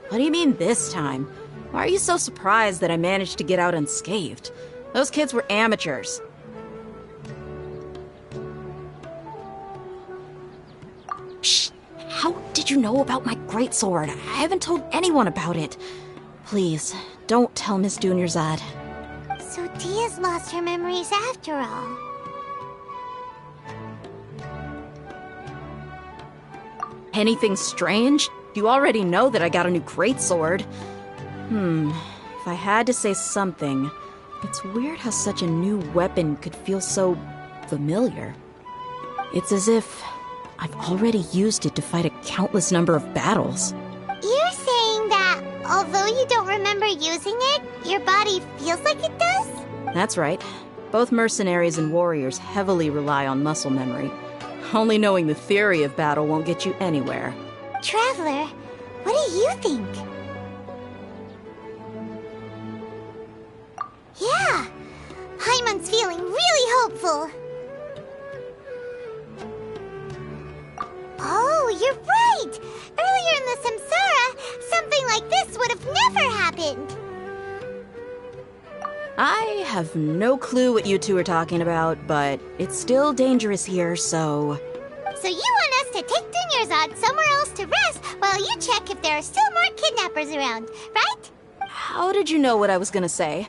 M: What do you mean this time? Why are you so surprised that I managed to get out unscathed? Those kids were amateurs. Shh! How did you know about my greatsword? I haven't told anyone about it. Please, don't tell Miss Dunyarzad.
A: So Dia's lost her memories after all.
M: Anything strange? You already know that I got a new greatsword. If I had to say something, it's weird how such a new weapon could feel so familiar. It's as if I've already used it to fight a countless number of battles.
A: You're saying that although you don't remember using it, your body feels like it does?
M: That's right. Both mercenaries and warriors heavily rely on muscle memory. Only knowing the theory of battle won't get you anywhere.
A: Traveler, what do you think? Yeah, Paimon's feeling really hopeful. Oh, you're right! Earlier in the Samsara, something like this would have never happened.
M: I have no clue what you two are talking about, but it's still dangerous here, so...
A: So you want us to take Dunyarzad somewhere else to rest while you check if there are still more kidnappers around, right?
M: How did you know what I was gonna say?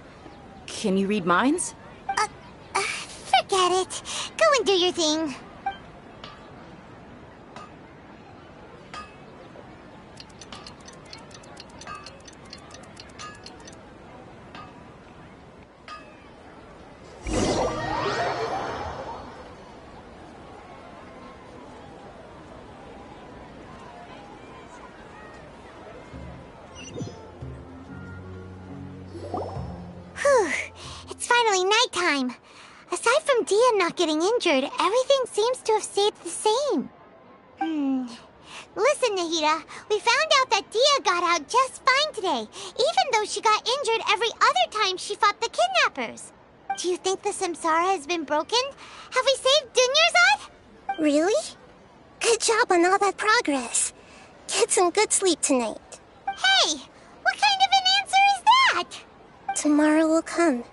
M: Can you read minds?
A: Forget it. Go and do your thing. It's finally nighttime. Aside from Dia not getting injured, everything seems to have stayed the same. Listen, Nahida, we found out that Dia got out just fine today, even though she got injured every other time she fought the kidnappers. Do you think the Samsara has been broken? Have we saved Dunyarzad?
K: Really? Good job on all that progress. Get some good sleep tonight.
A: Hey, what kind of an answer is that?
K: Tomorrow will come.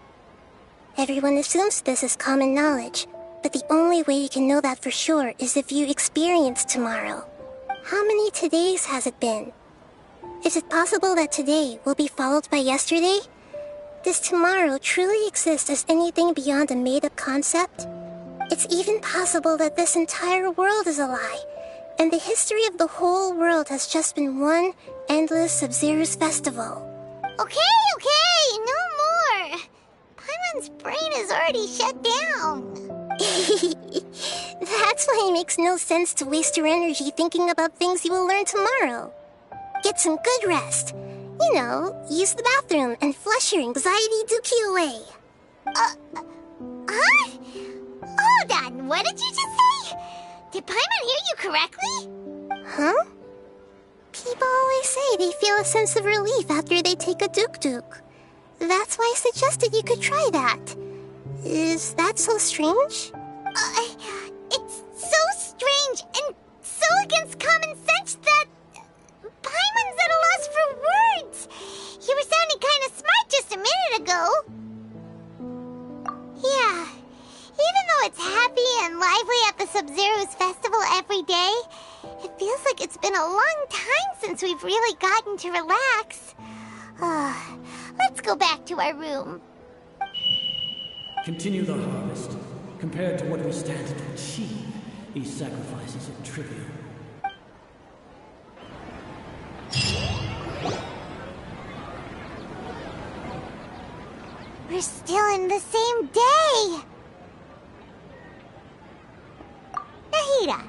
K: Everyone assumes this is common knowledge, but the only way you can know that for sure is if you experience tomorrow. How many todays has it been? Is it possible that today will be followed by yesterday? Does tomorrow truly exist as anything beyond a made-up concept? It's even possible that this entire world is a lie, and the history of the whole world has just been one endless Sub-Zero's festival.
A: Okay, no more. Paimon's brain is already shut down.
K: That's why it makes no sense to waste your energy thinking about things you will learn tomorrow. Get some good rest. You know, use the bathroom and flush your anxiety dookie away.
A: Huh? Hold on, what did you just say? Did Paimon hear you correctly?
K: Huh? People always say they feel a sense of relief after they take a duk-duk. That's why I suggested you could try that. Is that so strange?
A: It's so strange and so against common sense that Paimon's at a loss for words. You were sounding kind of smart just a minute ago. Yeah, even though it's happy and lively at the Sub-Zero's festival every day, it feels like it's been a long time since we've really gotten to relax. Let's go back to our room.
E: Continue the harvest. Compared to what we stand to achieve, these sacrifices are trivial.
A: We're still in the same day! Nahida,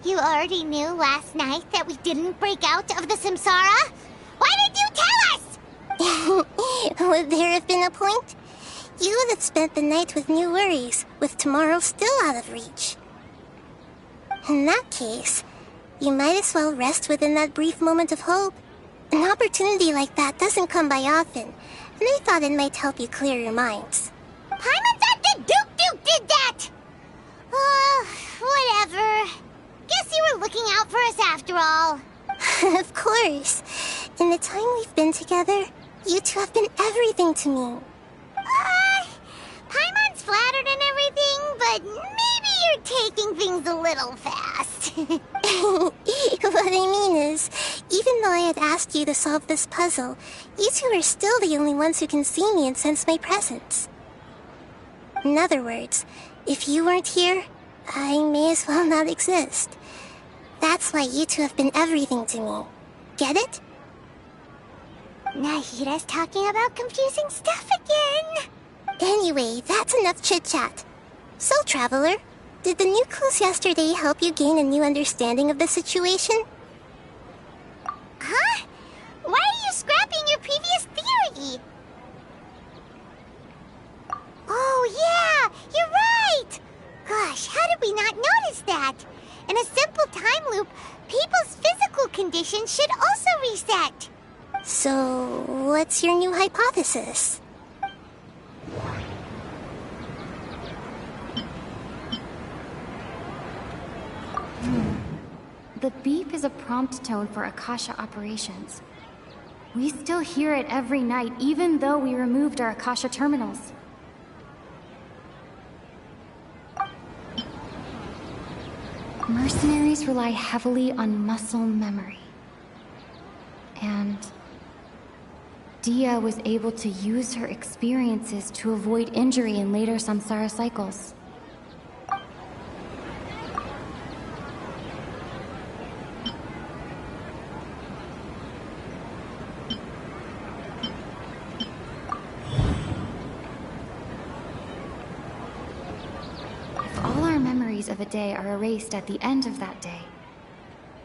A: you already knew last night that we didn't break out of the Samsara? Why did you tell us?
K: Would there have been a point? You would have spent the night with new worries, with tomorrow still out of reach. In that case, you might as well rest within that brief moment of hope. An opportunity like that doesn't come by often, and I thought it might help you clear your minds.
A: Paimon thought the Duke did that! Whatever. Guess you were looking out for us after all.
K: Of course. In the time we've been together, you two have been everything to me.
A: Paimon's flattered and everything, but maybe you're taking things a little fast.
K: What I mean is, even though I had asked you to solve this puzzle, you two are still the only ones who can see me and sense my presence. In other words, if you weren't here, I may as well not exist. That's why you two have been everything to me. Get it?
A: Nahida's talking about confusing stuff again.
K: Anyway, that's enough chit-chat. So, Traveler, did the new clues yesterday help you gain a new understanding of the situation?
A: Huh? Why are you scrapping your previous theory? Oh, yeah, you're right! Gosh, how did we not notice that? In a simple time loop, people's physical conditions should also reset.
K: So, what's your new hypothesis?
L: The beep is a prompt tone for Akasha operations. We still hear it every night, even though we removed our Akasha terminals. Mercenaries rely heavily on muscle memory. And Dia was able to use her experiences to avoid injury in later samsara cycles. If all our memories of a day are erased at the end of that day,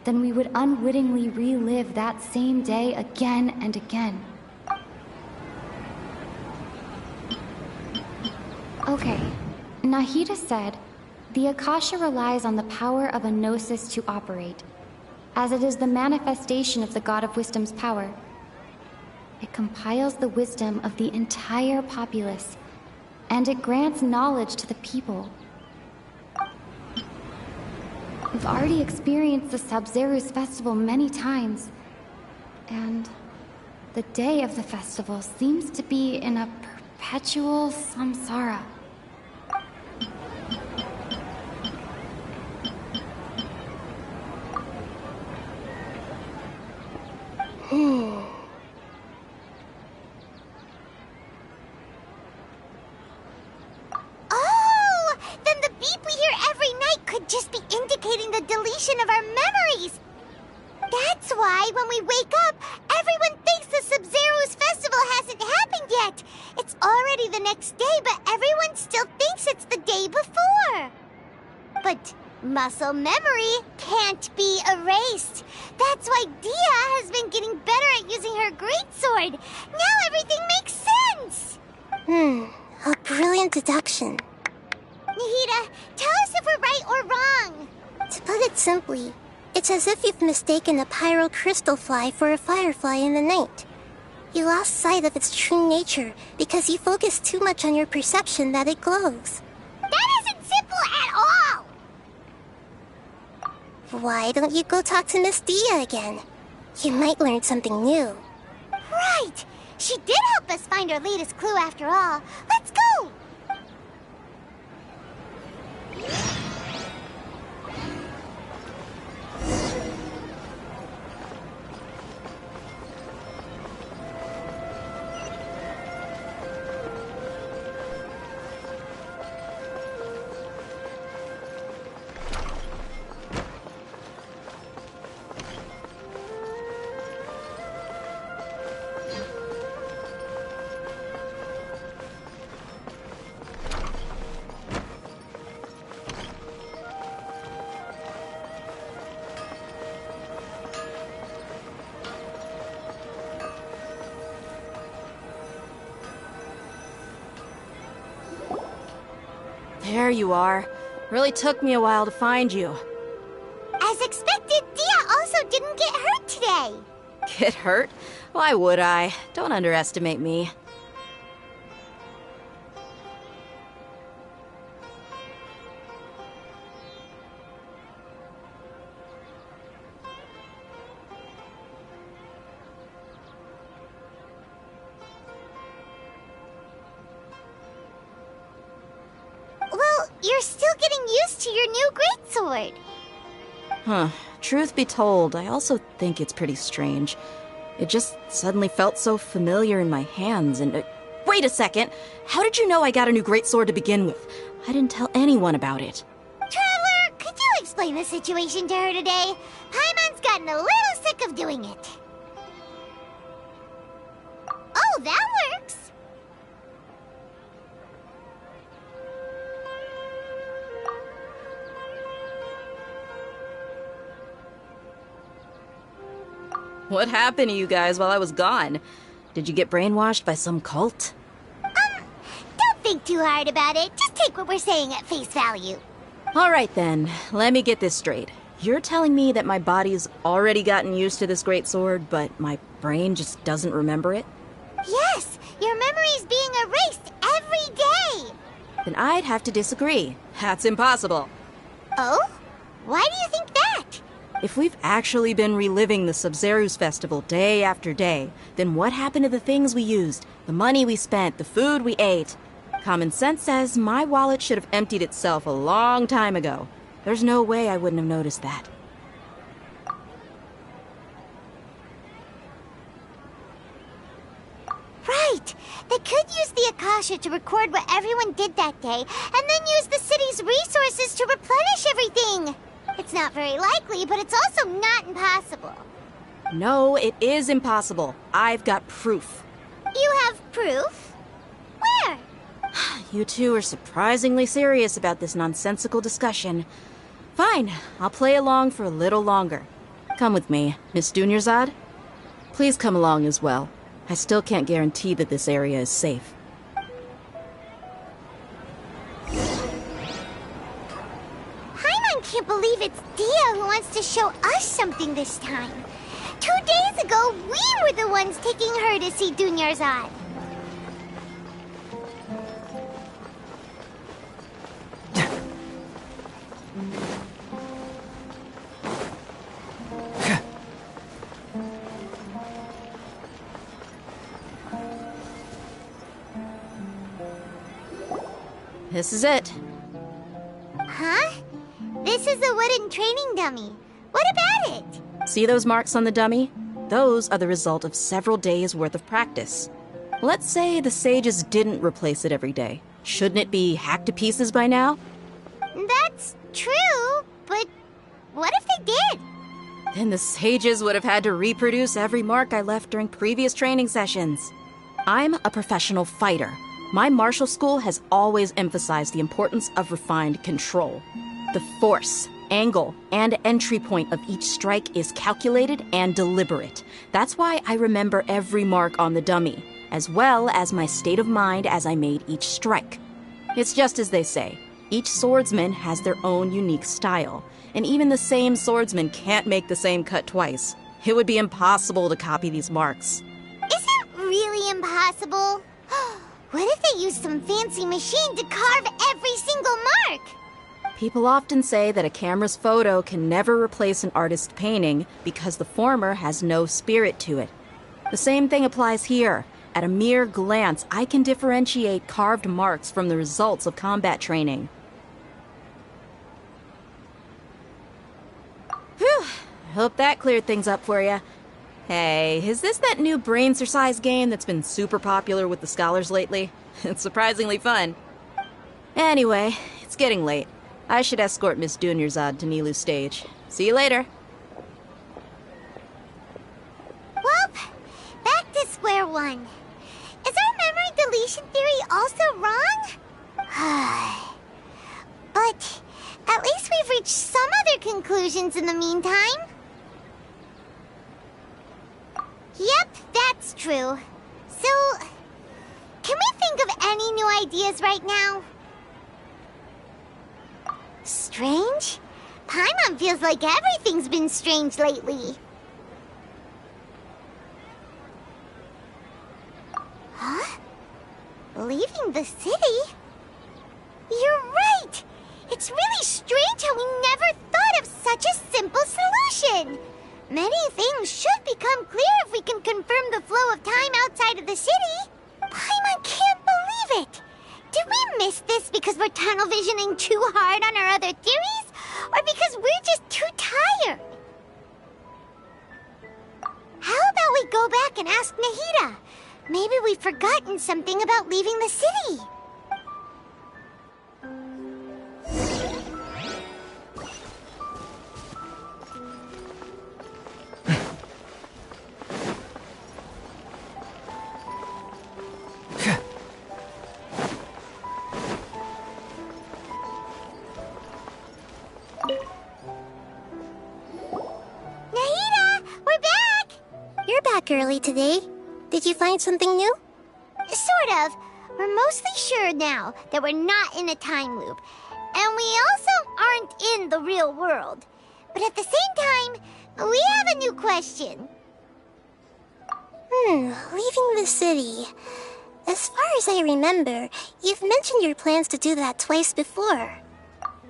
L: then we would unwittingly relive that same day again and again. Okay, Nahida said, the Akasha relies on the power of a gnosis to operate, as it is the manifestation of the God of Wisdom's power. It compiles the wisdom of the entire populace, and it grants knowledge to the people. We've already experienced the Sub-Zero's festival many times, and the day of the festival seems to be in a perpetual samsara.
A: Oh! Then the beep we hear just be indicating the deletion of our memories. That's why when we wake up, everyone thinks the Sub-Zero's festival hasn't happened yet. It's already the next day, but everyone still thinks it's the day before. But muscle memory can't be erased. That's why Dia has been getting better at using her greatsword. Now everything makes sense.
K: A brilliant deduction.
A: Nahida, tell us if we're right or wrong.
K: To put it simply, it's as if you've mistaken a pyrocrystal fly for a firefly in the night. You lost sight of its true nature because you focused too much on your perception that it glows.
A: That isn't simple at all!
K: Why don't you go talk to Miss Dia again? You might learn something new.
A: Right! She did help us find our latest clue after all. Let's go!
M: There you are. Really took me a while to find you.
A: As expected, Dia also didn't get hurt today.
M: Get hurt? Why would I? Don't underestimate me.
A: You're still getting used to your new greatsword.
M: Huh. Truth be told, I also think it's pretty strange. It just suddenly felt so familiar in my hands and... wait a second! How did you know I got a new greatsword to begin with? I didn't tell anyone about it.
A: Traveler, could you explain the situation to her today? Paimon's gotten a little sick of doing it. Oh, that works!
M: What happened to you guys while I was gone? Did you get brainwashed by some cult?
A: Don't think too hard about it. Just take what we're saying at face value.
M: Alright then, let me get this straight. You're telling me that my body's already gotten used to this greatsword, but my brain just doesn't remember it?
A: Yes, your memory's being erased every day.
M: Then I'd have to disagree. That's impossible.
A: Oh? Why do you think that?
M: If we've actually been reliving the Sub-Zero's festival day after day, then what happened to the things we used, the money we spent, the food we ate? Common sense says my wallet should have emptied itself a long time ago. There's no way I wouldn't have noticed that.
A: Right! They could use the Akasha to record what everyone did that day, and then use the city's resources to replenish everything! It's not very likely, but it's also not impossible.
M: No, it is impossible. I've got proof.
A: You have proof? Where?
M: You two are surprisingly serious about this nonsensical discussion. Fine, I'll play along for a little longer. Come with me, Miss Dunyarzad. Please come along as well. I still can't guarantee that this area is safe.
A: I can't believe it's Dia who wants to show us something this time. 2 days ago, we were the ones taking her to see Dunyarzad.
M: This is it.
A: Huh? This is a wooden training dummy. What about it?
M: See those marks on the dummy? Those are the result of several days' worth of practice. Let's say the sages didn't replace it every day. Shouldn't it be hacked to pieces by now?
A: That's true,
M: Then the sages would have had to reproduce every mark I left during previous training sessions. I'm a professional fighter. My martial school has always emphasized the importance of refined control. The force, angle, and entry point of each strike is calculated and deliberate. That's why I remember every mark on the dummy, as well as my state of mind as I made each strike. It's just as they say, each swordsman has their own unique style, and even the same swordsman can't make the same cut twice. It would be impossible to copy these marks.
A: Is it really impossible? What if they used some fancy machine to carve every single mark?
M: People often say that a camera's photo can never replace an artist's painting because the former has no spirit to it. The same thing applies here. At a mere glance, I can differentiate carved marks from the results of combat training. Whew, I hope that cleared things up for you. Hey, is this that new brain-exercise game that's been super popular with the scholars lately? It's surprisingly fun. Anyway, it's getting late. I should escort Miss Dunyarzad to Nilu's stage. See you later.
A: Well, back to square one. Is our memory deletion theory also wrong? But at least we've reached some other conclusions in the meantime. Yep, that's true. So, can we think of any new ideas right now? Strange? Paimon feels like everything's been strange lately. Huh? Leaving the city? You're right! It's really strange how we never thought of such a simple solution! Many things should become clear if we can confirm the flow of time outside of the city. Paimon can't believe it! Did we miss this because we're tunnel visioning too hard on our other theories? Or because we're just too tired? How about we go back and ask Nahida? Maybe we've forgotten something about leaving the city.
K: Early today. Did you find something new?
A: Sort of. We're mostly sure now that we're not in a time loop. And we also aren't in the real world. But at the same time, we have a new question.
K: Leaving the city. As far as I remember, you've mentioned your plans to do that twice before.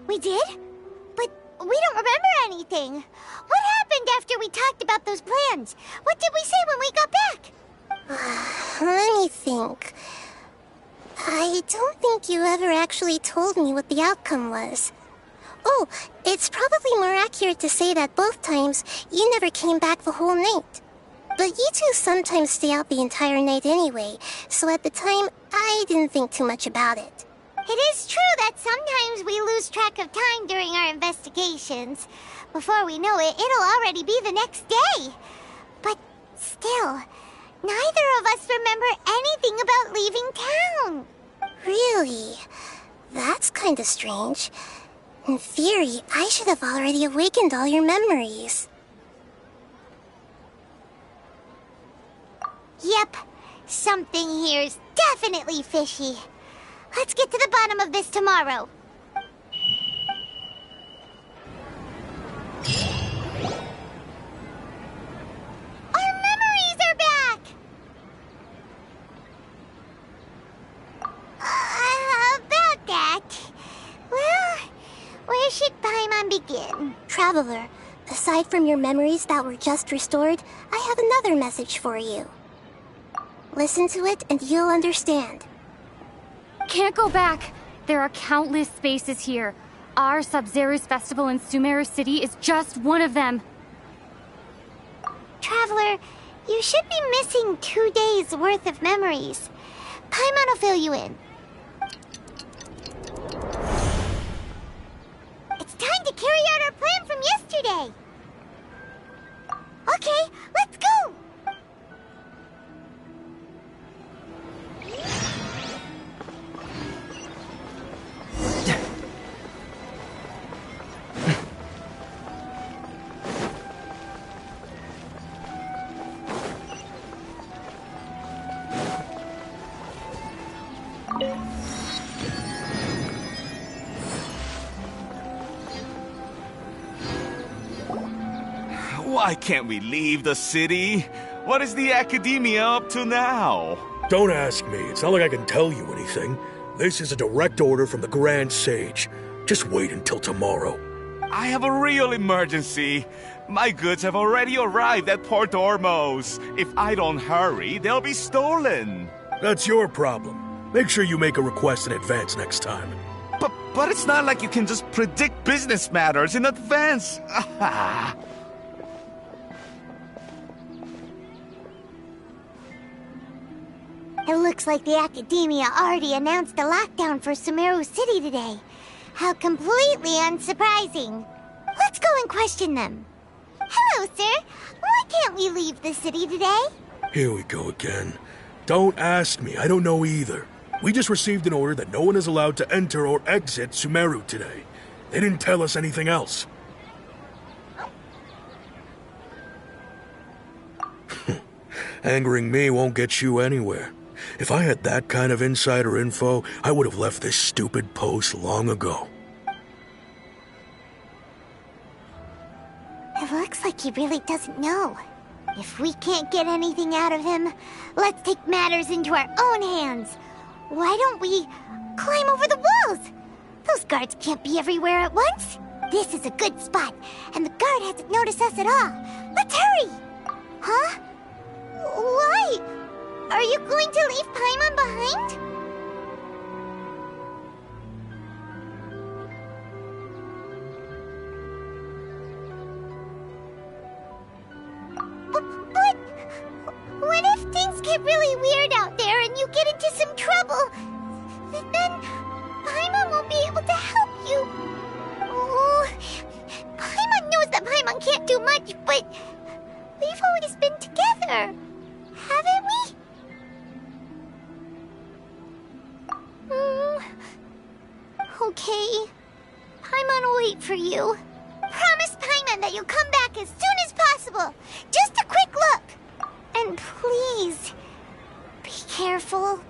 A: We did? But we don't remember anything. What happened after we talked about those plans? What did we say when we got back?
K: Let me think. I don't think you ever actually told me what the outcome was. Oh, it's probably more accurate to say that both times you never came back the whole night. But you two sometimes stay out the entire night anyway, so at the time, I didn't think too much about it.
A: It is true that sometimes we lose track of time during our investigations. Before we know it, it'll already be the next day. But still, neither of us remember anything about leaving town.
K: Really? That's kinda strange. In theory, I should have already awakened all your memories.
A: Yep, something here's definitely fishy. Let's get to the bottom of this tomorrow. Our memories are back! About that... Well, where should Paimon begin?
K: Traveler, aside from your memories that were just restored, I have another message for you. Listen to it and you'll understand.
N: Can't go back. There are countless spaces here. Our Sub-Zero's festival in Sumeru City is just one of them.
A: Traveler, you should be missing 2 days worth of memories. Paimon will fill you in. It's time to carry out our plan from yesterday. Okay, let's go!
O: Why can't we leave the city? What is the Academia up to now?
P: Don't ask me. It's not like I can tell you anything. This is a direct order from the Grand Sage. Just wait until tomorrow.
O: I have a real emergency. My goods have already arrived at Port Ormos. If I don't hurry, they'll be stolen.
P: That's your problem. Make sure you make a request in advance next time.
O: But it's not like you can just predict business matters in advance.
A: It looks like the Academia already announced a lockdown for Sumeru City today. How completely unsurprising. Let's go and question them. Hello, sir. Why can't we leave the city today?
P: Here we go again. Don't ask me. I don't know either. We just received an order that no one is allowed to enter or exit Sumeru today. They didn't tell us anything else. Angering me won't get you anywhere. If I had that kind of insider info, I would have left this stupid post long ago.
A: It looks like he really doesn't know. If we can't get anything out of him, let's take matters into our own hands. Why don't we climb over the walls? Those guards can't be everywhere at once. This is a good spot, and the guard hasn't noticed us at all. Let's hurry! Huh? Why? Are you going to leave Paimon behind? But what if things get really weird out there and you get into some trouble? Then Paimon won't be able to help you. Oh, Paimon knows that Paimon can't do much, but we've always been together, haven't we? Okay. Paimon will wait for you. Promise Paimon that you'll come back as soon as possible. Just a quick look. And please, be careful.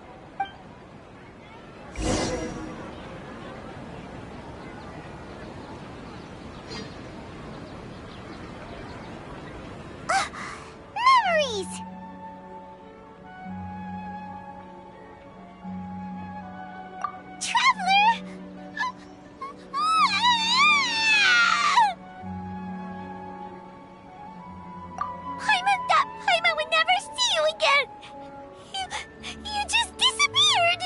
A: Memories! Traveler! Paimon would never see you again! You just disappeared!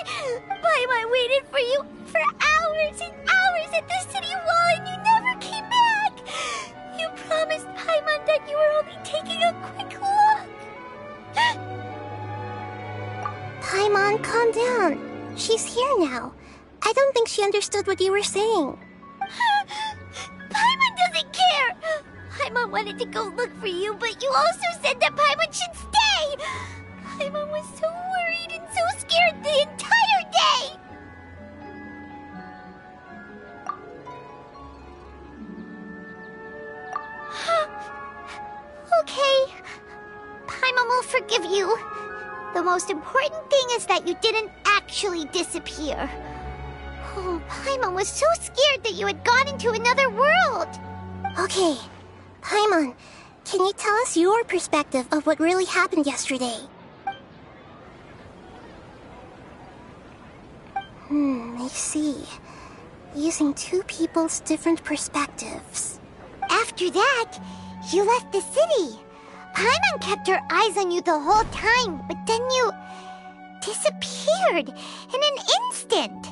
A: Paimon waited for you for hours and hours at the city wall and you never came back! You promised Paimon that you were only taking a quick look!
K: Paimon, calm down. She's here now. I don't think she understood what you were saying.
A: Paimon doesn't care! Paimon wanted to go look for you, but you also said that Paimon should stay! Paimon was so worried and so scared the entire day! Okay. Paimon will forgive you. The most important thing is that you didn't actually disappear. Oh, Paimon was so scared that you had gone into another world.
K: Okay. Paimon, can you tell us your perspective of what really happened yesterday? I see. Using two people's different perspectives.
A: After that, you left the city. Paimon kept her eyes on you the whole time, but then you disappeared in an instant.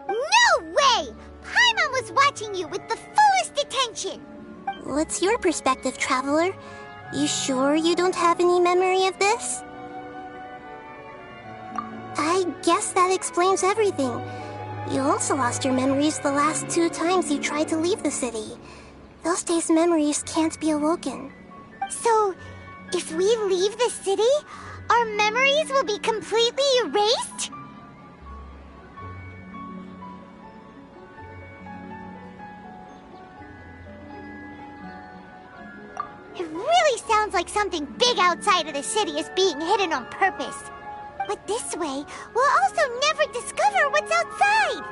A: No way! Paimon was watching you with the fullest attention.
K: What's your perspective, Traveler? You sure you don't have any memory of this? I guess that explains everything. You also lost your memories the last 2 times you tried to leave the city. Those days' memories can't be awoken.
A: So, if we leave the city, our memories will be completely erased? It really sounds like something big outside of the city is being hidden on purpose. But this way, we'll also never discover what's outside!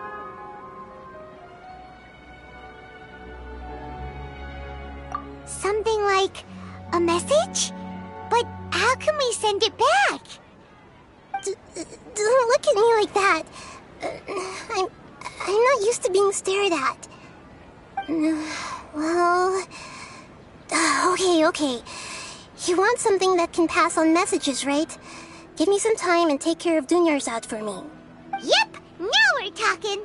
A: Something like a message? But how can we send it back?
K: Don't look at me like that. I'm not used to being stared at. Well... Okay. You want something that can pass on messages, right? Give me some time and take care of Dunyarzad for me.
A: Yep! Now we're talking!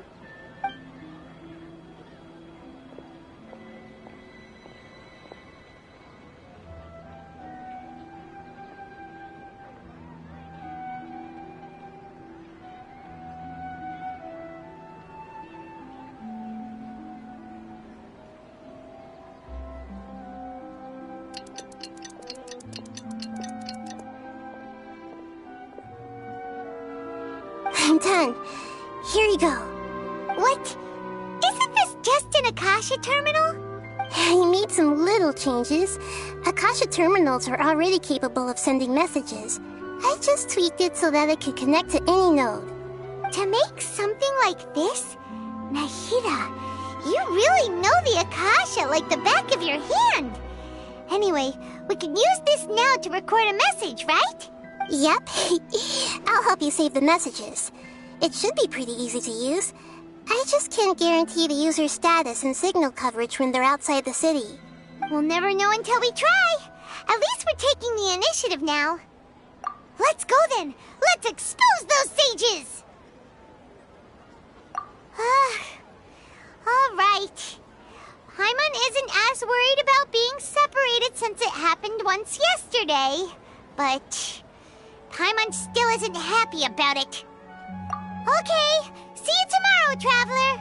K: I'm done. Here you go.
A: What? Isn't this just an Akasha terminal?
K: You made some little changes. Akasha terminals are already capable of sending messages. I just tweaked it so that it could connect to any node.
A: To make something like this? Nahida, you really know the Akasha like the back of your hand. Anyway, we can use this now to record a message, right?
K: Yep. I'll help you save the messages. It should be pretty easy to use. I just can't guarantee the user's status and signal coverage when they're outside the city.
A: We'll never know until we try. At least we're taking the initiative now. Let's go then. Let's expose those sages. All right. Paimon isn't as worried about being separated since it happened once yesterday. But Paimon still isn't happy about it. Okay, see you tomorrow, Traveler!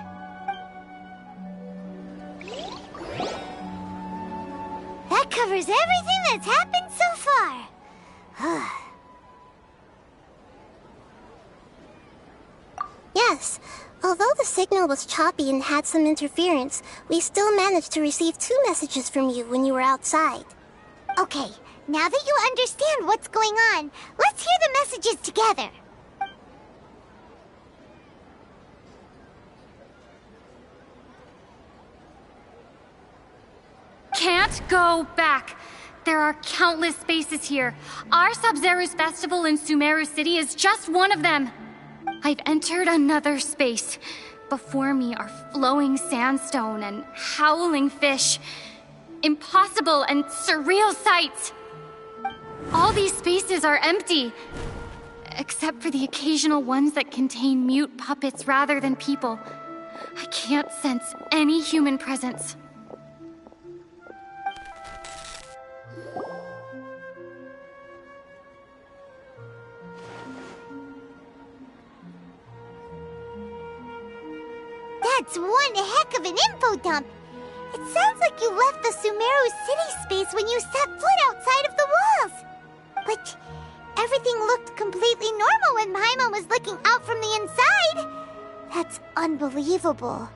A: That covers everything that's happened so far.
K: Yes, although the signal was choppy and had some interference, we still managed to receive 2 messages from you when you were outside.
A: Okay, now that you understand what's going on, let's hear the messages together.
N: Can't go back. There are countless spaces here. Our Sub-Zeru's festival in Sumeru City is just one of them. I've entered another space. Before me are flowing sandstone and howling fish. Impossible and surreal sights. All these spaces are empty, except for the occasional ones that contain mute puppets rather than people. I can't sense any human presence.
A: That's one heck of an info dump. It sounds like you left the Sumeru City space when you set foot outside of the walls. But everything looked completely normal when Paimon was looking out from the inside. That's unbelievable.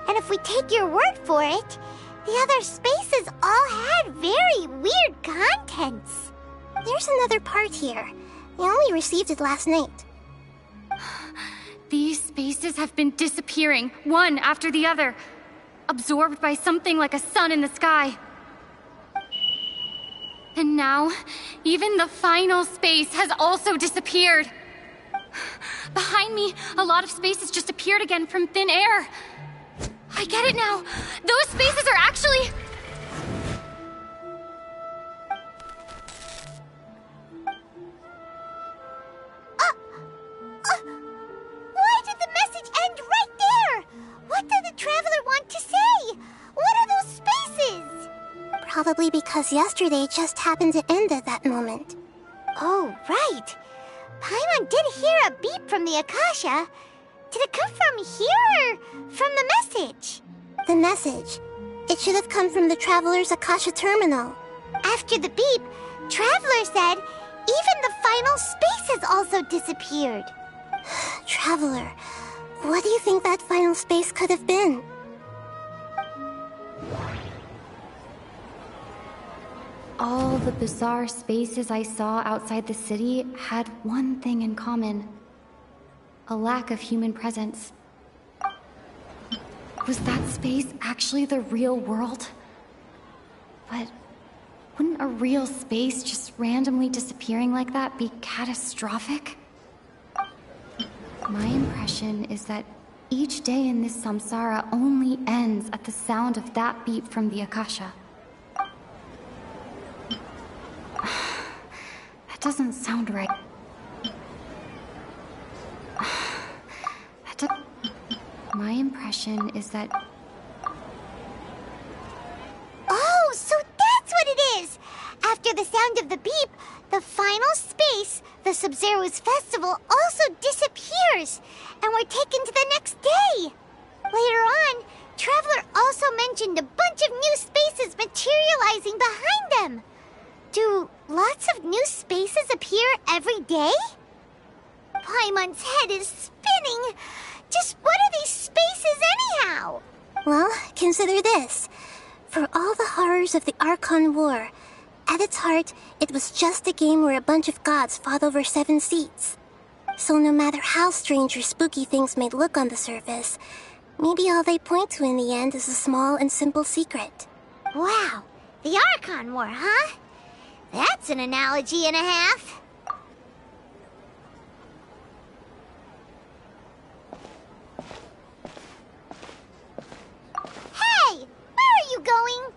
A: And if we take your word for it, the other spaces all had very weird contents.
K: There's another part here. We only received it last night.
N: These spaces have been disappearing, one after the other, absorbed by something like a sun in the sky. And now, even the final space has also disappeared. Behind me, a lot of spaces just appeared again from thin air. I get it now. Those spaces are actually...
A: Why did the message end right there? What did the Traveler want to say? What are those spaces?
K: Probably because yesterday just happened to end at that moment.
A: Oh, right. Paimon did hear a beep from the Akasha. Did it come from here or from the message?
K: The message. It should have come from the Traveler's Akasha terminal.
A: After the beep, Traveler said even the final space has also disappeared.
K: Traveler, what do you think that final space could have been?
L: All the bizarre spaces I saw outside the city had one thing in common. A lack of human presence. Was that space actually the real world? But wouldn't a real space just randomly disappearing like that be catastrophic? My impression is that each day in this samsara only ends at the sound of that beep from the Akasha. That doesn't sound right. My impression is that...
A: Oh, so that's what it is! After the sound of the beep, the final space, the Sub-Zero's festival, also disappears, and we're taken to the next day. Later on, Traveler also mentioned a bunch of new spaces materializing behind them. Do lots of new spaces appear every day? Paimon's head is spinning. Just what are these spaces anyhow?
K: Well, consider this. For all the horrors of the Archon War, at its heart, it was just a game where a bunch of gods fought over 7 seats. So no matter how strange or spooky things may look on the surface, maybe all they point to in the end is a small and simple secret.
A: Wow, the Archon War, huh? That's an analogy and a half. Hey, where are you going?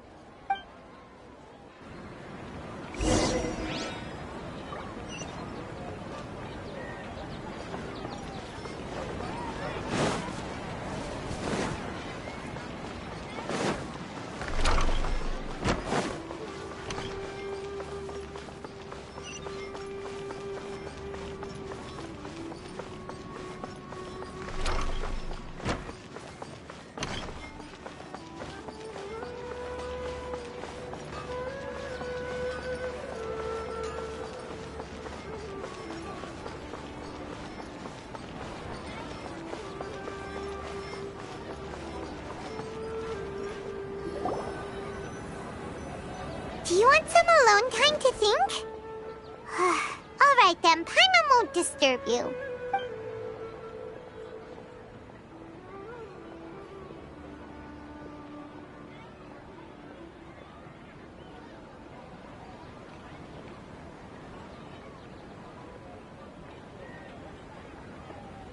A: Do you want some alone time to think? Alright then, Paimon won't disturb you.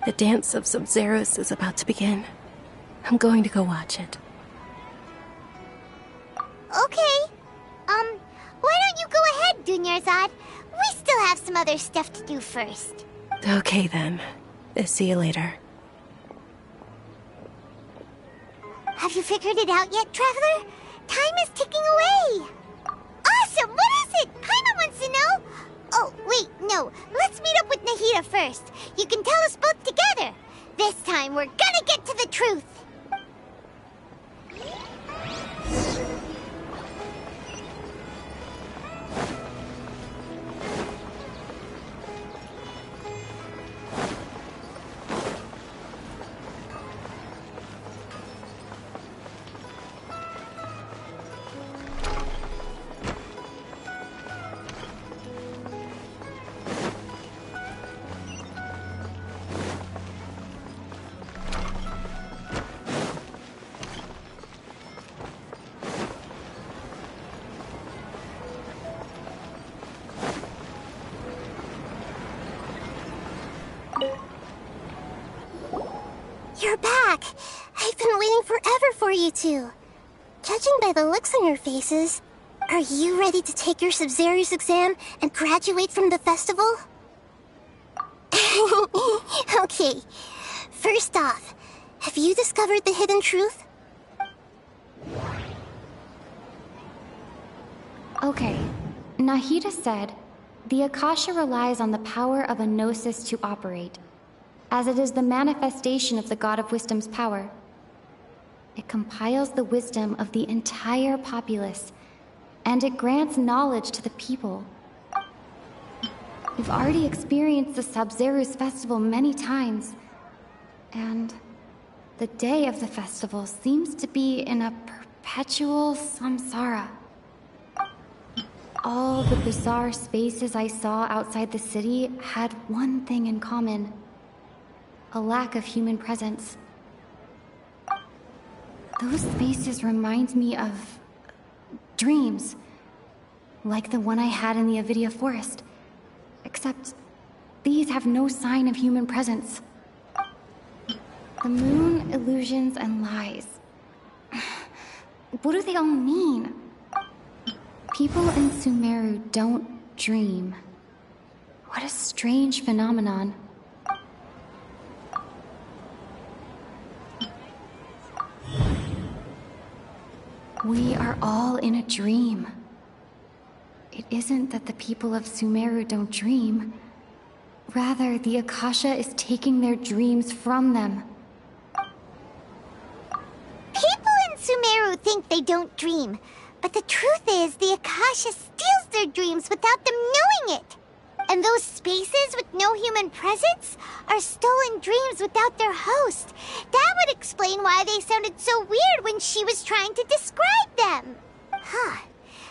B: The dance of Sub-Zeros is about to begin. I'm going to go watch it.
A: Okay. Why don't you go ahead, Dunyarzad? We still have some other stuff to do first.
B: Okay then. See you later.
A: Have you figured it out yet, Traveler? Time is ticking away. Awesome! What is it? Paimon wants to know. Oh, wait, no. Let's meet up with Nahida first. You can tell us both together. This time, we're gonna get to the truth. You're back! I've been waiting forever for you two. Judging by the looks on your faces, are you ready to take your Sub-Zero's exam and graduate from the festival? Okay, first off, have you discovered the hidden truth?
L: Okay, Nahida said, the Akasha relies on the power of a gnosis to operate. as it is the manifestation of the God of Wisdom's power. It compiles the wisdom of the entire populace, and it grants knowledge to the people. We've already experienced the Sub-Zeru's festival many times, and the day of the festival seems to be in a perpetual samsara. All the bizarre spaces I saw outside the city had one thing in common: a lack of human presence. Those spaces remind me of dreams, like the one I had in the Avidia Forest, except these have no sign of human presence. The moon, illusions, and lies. What do they all mean? People in Sumeru don't dream. What a strange phenomenon. We are all in a dream. It isn't that the people of Sumeru don't dream. Rather, the Akasha is taking their dreams from them.
A: People in Sumeru think they don't dream, but the truth is the Akasha steals their dreams without them knowing it. And those spaces with no human presence are stolen dreams without their host. That would explain why they sounded so weird when she was trying to describe them. Huh.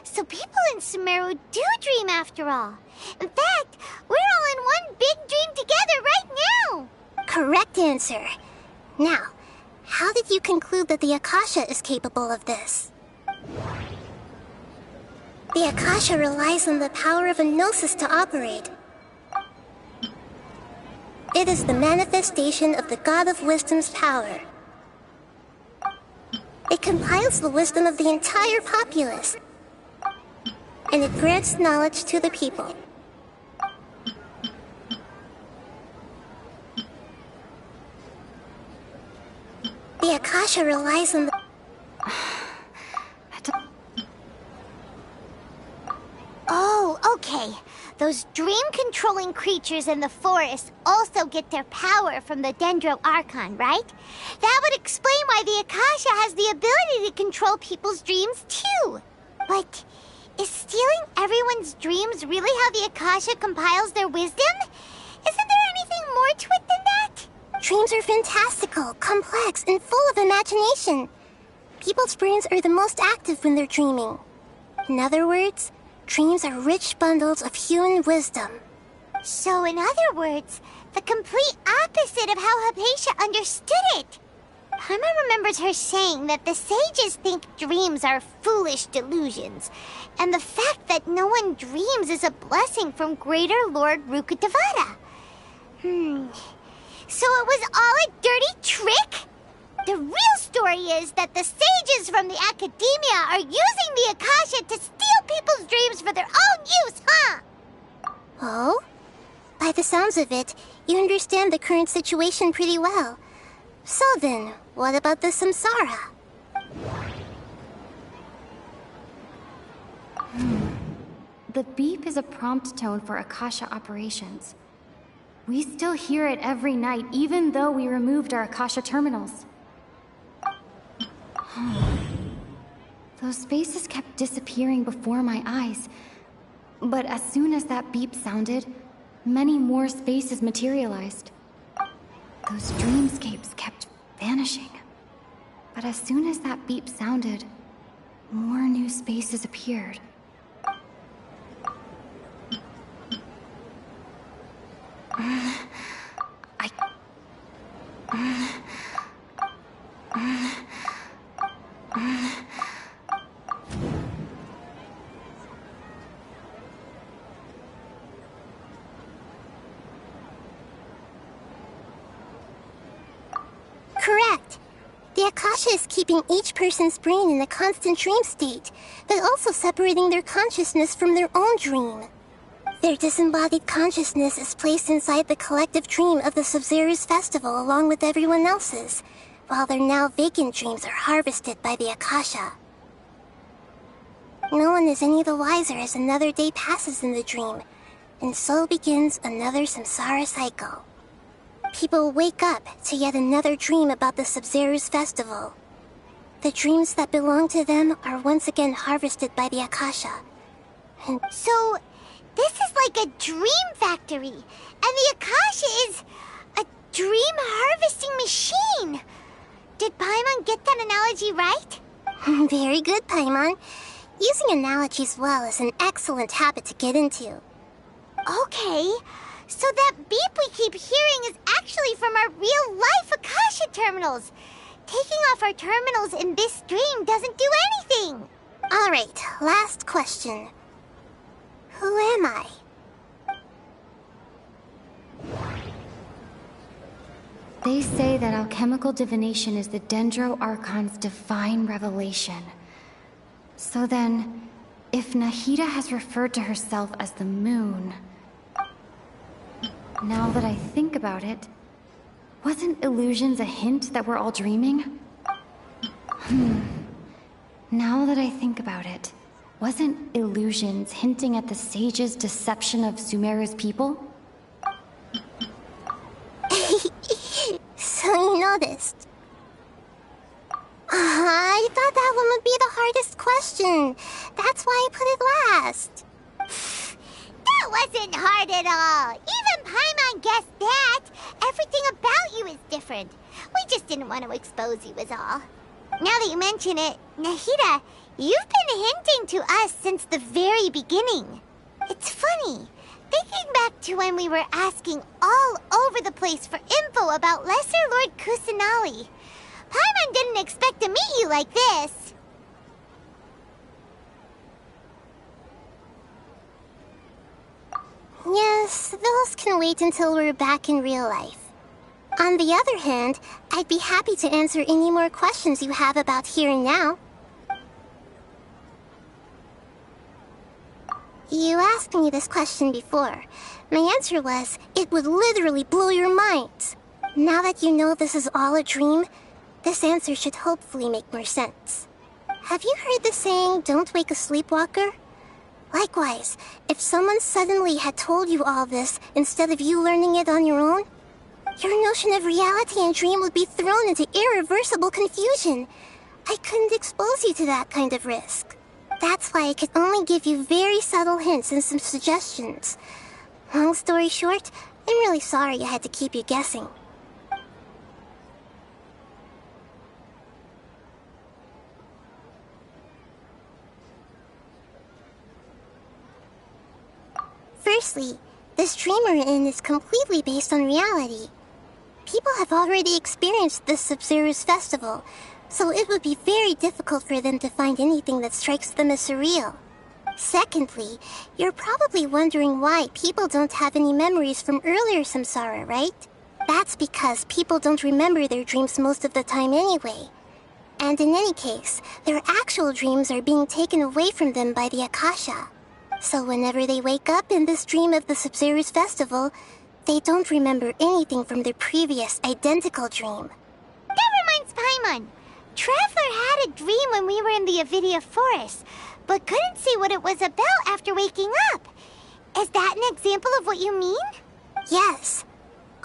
A: So people in Sumeru do dream after all. In fact, we're all in one big dream together right now.
K: Correct answer. Now, how did you conclude that the Akasha is capable of this? The Akasha relies on the power of a gnosis to operate. It is the manifestation of the God of Wisdom's power. It compiles the wisdom of the entire populace, and it grants knowledge to the people. The Akasha relies on the...
A: Oh, okay. Those dream-controlling creatures in the forest also get their power from the Dendro Archon, right? That would explain why the Akasha has the ability to control people's dreams, too. But is stealing everyone's dreams really how the Akasha compiles their wisdom? Isn't there anything more to it than that?
K: Dreams are fantastical, complex, and full of imagination. People's brains are the most active when they're dreaming. In other words, dreams are rich bundles of human wisdom.
A: So in other words, the complete opposite of how Hypatia understood it. Paimon remembers her saying that the sages think dreams are foolish delusions, and the fact that no one dreams is a blessing from Greater Lord Rukkhadevata. So it was all a dirty trick? The real story is that the sages from the Academia are using the Akasha to steal people's dreams for their own use, huh?
K: Oh? By the sounds of it, you understand the current situation pretty well. So then, what about the Samsara?
L: The beep is a prompt tone for Akasha operations. We still hear it every night, even though we removed our Akasha terminals. Those spaces kept disappearing before my eyes. But as soon as that beep sounded, many more spaces materialized. Those dreamscapes kept vanishing. But as soon as that beep sounded, more new spaces appeared.
K: Correct. The Akasha is keeping each person's brain in a constant dream state, but also separating their consciousness from their own dream. Their disembodied consciousness is placed inside the collective dream of the Sub-Zeru's festival along with everyone else's, while their now vacant dreams are harvested by the Akasha. No one is any the wiser as another day passes in the dream, and so begins another samsara cycle. People wake up to yet another dream about the Sub-Zero's festival. The dreams that belong to them are once again harvested by the Akasha. And
A: so, this is like a dream factory, and the Akasha is a dream harvesting machine. Did Paimon get that analogy right?
K: Very good, Paimon. Using analogies well is an excellent habit to get into.
A: Okay, so that beep we keep hearing is actually from our real-life Akasha terminals. Taking off our terminals in this dream doesn't do anything.
K: Alright, last question. Who am I?
L: They say that alchemical divination is the Dendro Archon's divine revelation. So then, if Nahida has referred to herself as the moon... Now that I think about it, wasn't illusions a hint that we're all dreaming? Now that I think about it, wasn't illusions hinting at the sage's deception of Sumeru's people?
K: So you noticed. I thought that one would be the hardest question. That's why I put it last.
A: That wasn't hard at all. Even Paimon guessed that. Everything about you is different. We just didn't want to expose you is all. Now that you mention it, Nahida, you've been hinting to us since the very beginning. It's funny. Thinking back to when we were asking all over the place for info about Lesser Lord Kusanali. Paimon didn't expect to meet you like this.
K: Yes, those can wait until we're back in real life. On the other hand, I'd be happy to answer any more questions you have about here and now. You asked me this question before. My answer was, it would literally blow your mind. Now that you know this is all a dream, this answer should hopefully make more sense. Have you heard the saying, don't wake a sleepwalker? Likewise, if someone suddenly had told you all this instead of you learning it on your own, your notion of reality and dream would be thrown into irreversible confusion. I couldn't expose you to that kind of risk. That's why I could only give you very subtle hints and some suggestions. Long story short, I'm really sorry I had to keep you guessing. Firstly, this dream we're in is completely based on reality. People have already experienced this Sub-Zero's festival, so it would be very difficult for them to find anything that strikes them as surreal. Secondly, you're probably wondering why people don't have any memories from earlier samsara, right? That's because people don't remember their dreams most of the time anyway. And in any case, their actual dreams are being taken away from them by the Akasha. So whenever they wake up in this dream of the Sub-Zero's festival, they don't remember anything from their previous identical dream.
A: That reminds Paimon. Traveler had a dream when we were in the Avidia Forest, but couldn't see what it was about after waking up. Is that an example of what you mean?
K: Yes.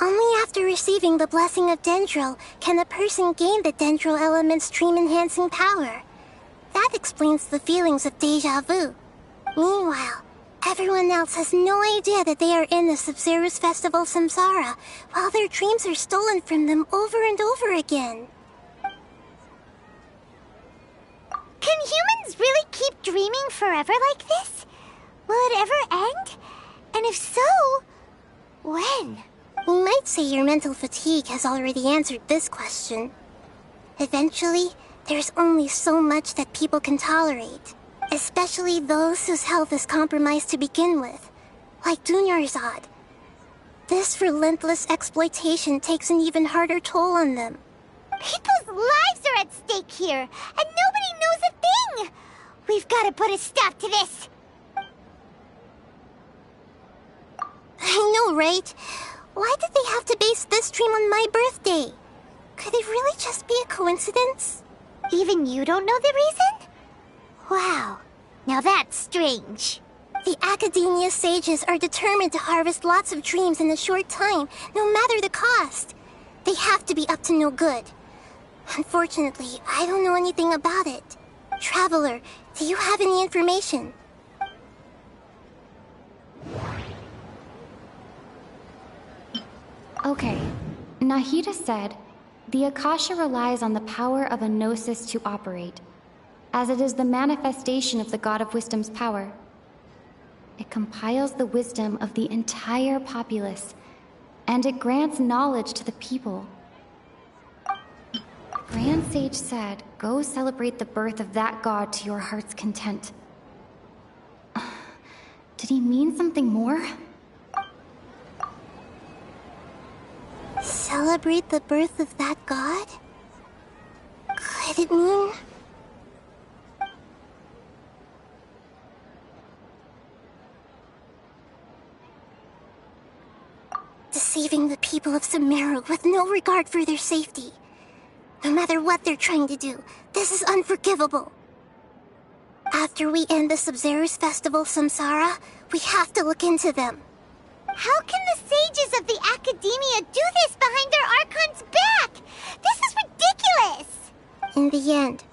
K: Only after receiving the blessing of Dendro can a person gain the Dendro element's dream-enhancing power. That explains the feelings of déjà vu. Meanwhile, everyone else has no idea that they are in the Sub-Zero's festival samsara, while their dreams are stolen from them over and over again.
A: Can humans really keep dreaming forever like this? Will it ever end? And if so, when?
K: You might say your mental fatigue has already answered this question. Eventually, there's only so much that people can tolerate. Especially those whose health is compromised to begin with, like Dunyarzad. This relentless exploitation takes an even harder toll on them.
A: People's lives are at stake here, and nobody knows a thing! We've got to put a stop to this!
K: I know, right? Why did they have to base this dream on my birthday? Could it really just be a coincidence?
A: Even you don't know the reason? Wow, now that's strange.
K: The Academia sages are determined to harvest lots of dreams in a short time, no matter the cost. They have to be up to no good. Unfortunately, I don't know anything about it. Traveler, do you have any information?
L: Okay. Nahida said, the Akasha relies on the power of a gnosis to operate, as it is the manifestation of the God of Wisdom's power. It compiles the wisdom of the entire populace, and it grants knowledge to the people. The Grand Sage said, go celebrate the birth of that god to your heart's content. Did he mean something more?
K: Celebrate the birth of that god? Could it mean... deceiving the people of Sumeru with no regard for their safety? No matter what they're trying to do, this is unforgivable. After we end the Sub-Zero's festival, Samsara, we have to look into them.
A: How can the sages of the Academia do this behind their Archon's back? This is ridiculous!
K: In the end,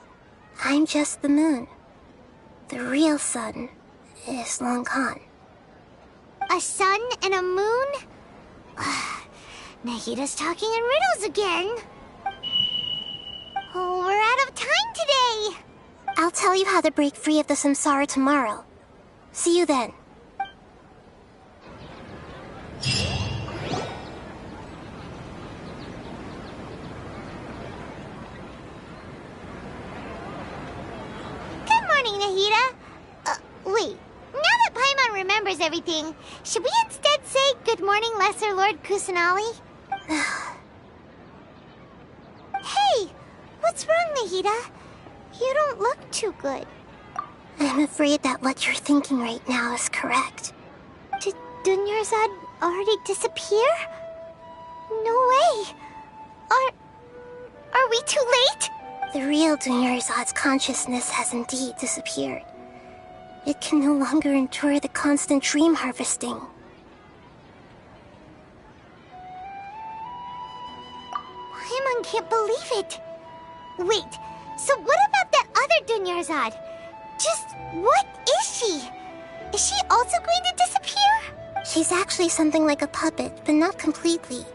K: I'm just the moon. The real sun is long gone.
A: A sun and a moon? Nahida's talking in riddles again. Oh, we're out of time today.
K: I'll tell you how to break free of the Samsara tomorrow. See you then.
A: Good morning, Nahida. Wait. Now that Paimon remembers everything, should we instead say good morning, Lesser Lord Kusanali? Hey! What's wrong, Nahida? You don't look too good.
K: I'm afraid that what you're thinking right now is correct.
A: Did Dunyarzad already disappear? No way! Are we too late?
K: The real Dunyarzad's consciousness has indeed disappeared. It can no longer endure the constant dream harvesting.
A: Paimon can't believe it. Wait, so what about that other Dunyarzad? Just what is she? Is she also going to disappear?
K: She's actually something like a puppet, but not completely.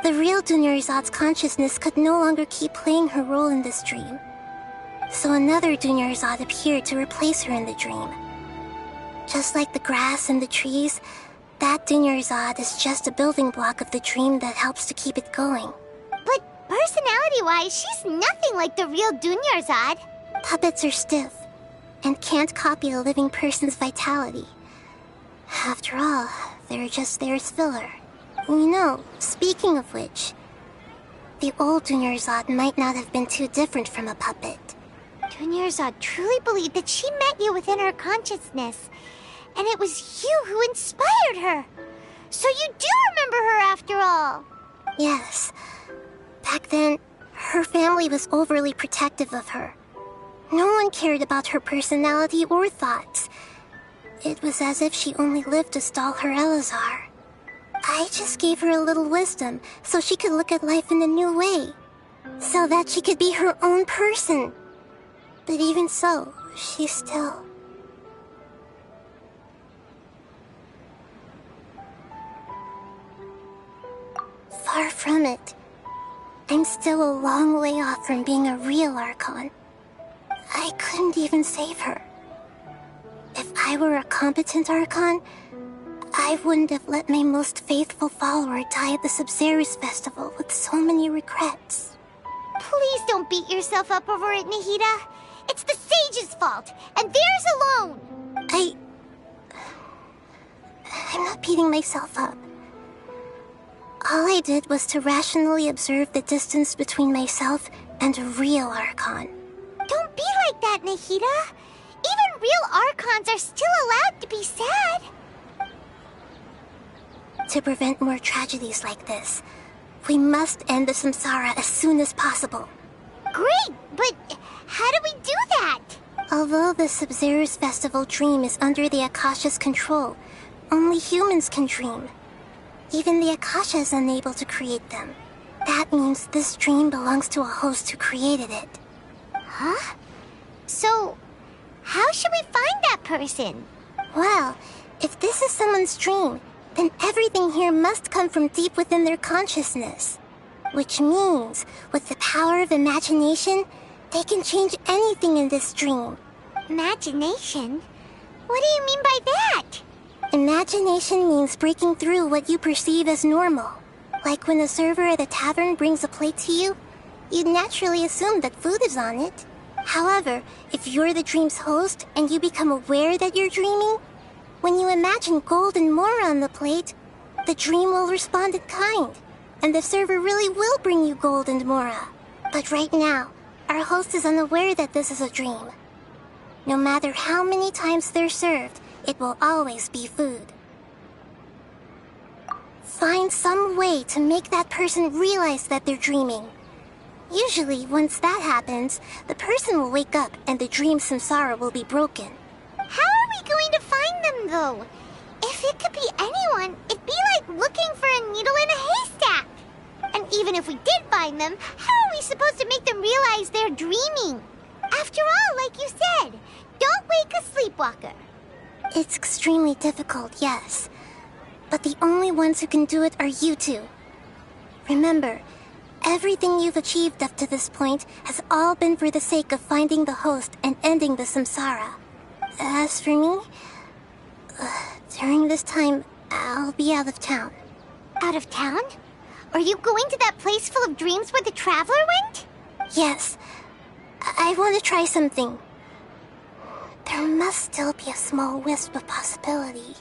K: The real Dunyarzad's consciousness could no longer keep playing her role in this dream. So another Dunyarzad appeared to replace her in the dream. Just like the grass and the trees, that Dunyarzad is just a building block of the dream that helps to keep it going.
A: But personality-wise, she's nothing like the real Dunyarzad.
K: Puppets are stiff, and can't copy a living person's vitality. After all, they're just there as filler. You know, speaking of which, the old Dunyarzad might not have been too different from a puppet.
A: Dunyarzad truly believed that she met you within her consciousness, and it was you who inspired her. So you do remember her after all.
K: Yes. Back then, her family was overly protective of her. No one cared about her personality or thoughts. It was as if she only lived to stall her Elazar. I just gave her a little wisdom so she could look at life in a new way. So that she could be her own person. But even so, she's still... far from it. I'm still a long way off from being a real Archon. I couldn't even save her. If I were a competent Archon, I wouldn't have let my most faithful follower die at the Sub-Zero's festival with so many regrets.
A: Please don't beat yourself up over it, Nahida. It's the sage's fault, and theirs alone.
K: I'm not beating myself up. All I did was to rationally observe the distance between myself and a real Archon.
A: Don't be like that, Nahida. Even real Archons are still allowed to be sad.
K: To prevent more tragedies like this, we must end the Samsara as soon as possible.
A: Great, but how do we do that?
K: Although the Sub-Zero's festival dream is under the Akasha's control, only humans can dream. Even the Akasha is unable to create them. That means this dream belongs to a host who created it.
A: Huh? So, how should we find that person?
K: Well, if this is someone's dream, then everything here must come from deep within their consciousness. Which means, with the power of imagination, they can change anything in this dream.
A: Imagination? What do you mean by that?
K: Imagination means breaking through what you perceive as normal. Like when a server at a tavern brings a plate to you, you'd naturally assume that food is on it. However, if you're the dream's host and you become aware that you're dreaming, when you imagine gold and more on the plate, the dream will respond in kind, and the server really will bring you gold and mora. But right now, our host is unaware that this is a dream. No matter how many times they're served, it will always be food. Find some way to make that person realize that they're dreaming. Usually, once that happens, the person will wake up and the dream samsara will be broken.
A: How are we going to find them, though? If it could be anyone, it'd be like looking for a needle in a haystack. And even if we did find them, how are we supposed to make them realize they're dreaming? After all, like you said, don't wake a sleepwalker.
K: It's extremely difficult, yes. But the only ones who can do it are you two. Remember, everything you've achieved up to this point has all been for the sake of finding the host and ending the samsara. As for me, during this time, I'll be out of town.
A: Out of town? Are you going to that place full of dreams where the Traveler went?
K: Yes. I want to try something. There must still be a small wisp of possibility.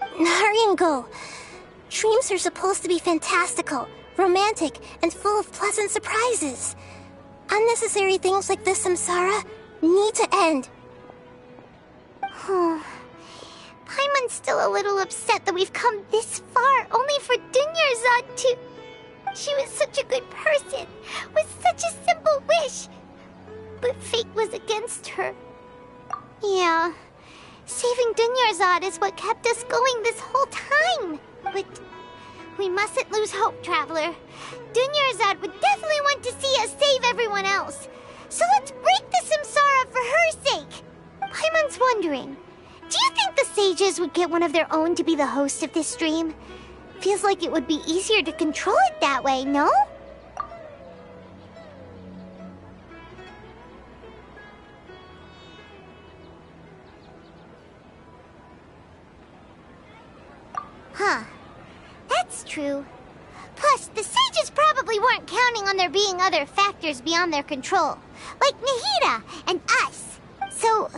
K: Hurry and go. Dreams are supposed to be fantastical, romantic, and full of pleasant surprises. Unnecessary things like this samsara need to end.
A: Paimon's still a little upset that we've come this far only for Dunyarzad to... She was such a good person, with such a simple wish. But fate was against her. Yeah, saving Dunyarzad is what kept us going this whole time. But we mustn't lose hope, Traveler. Dunyarzad would definitely want to see us save everyone else. So let's break the samsara for her sake. Paimon's wondering, do you think the sages would get one of their own to be the host of this stream? Feels like it would be easier to control it that way, no? Huh. That's true. Plus, the sages probably weren't counting on there being other factors beyond their control, like Nahida and us. So,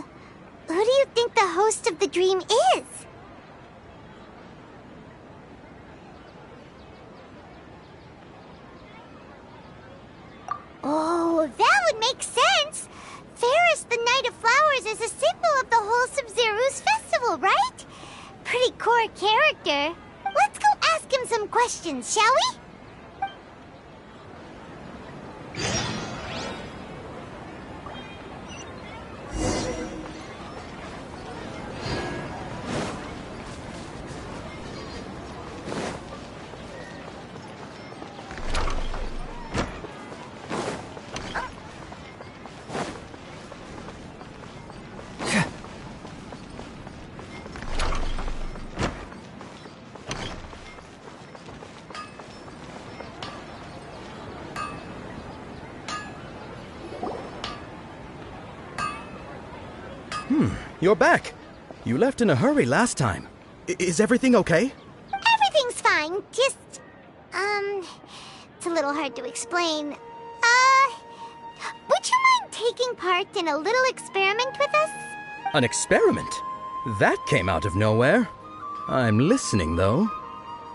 A: who do you think the host of the dream is? Oh, that would make sense. Ferris, the Knight of Flowers, is a symbol of the whole Sub-Zero's festival, right? Pretty core character. Let's go ask him some questions, shall we?
I: You're back. You left in a hurry last time. Is everything okay?
A: Everything's fine. Just, it's a little hard to explain. Would you mind taking part in a little experiment with us?
I: An experiment? That came out of nowhere. I'm listening, though.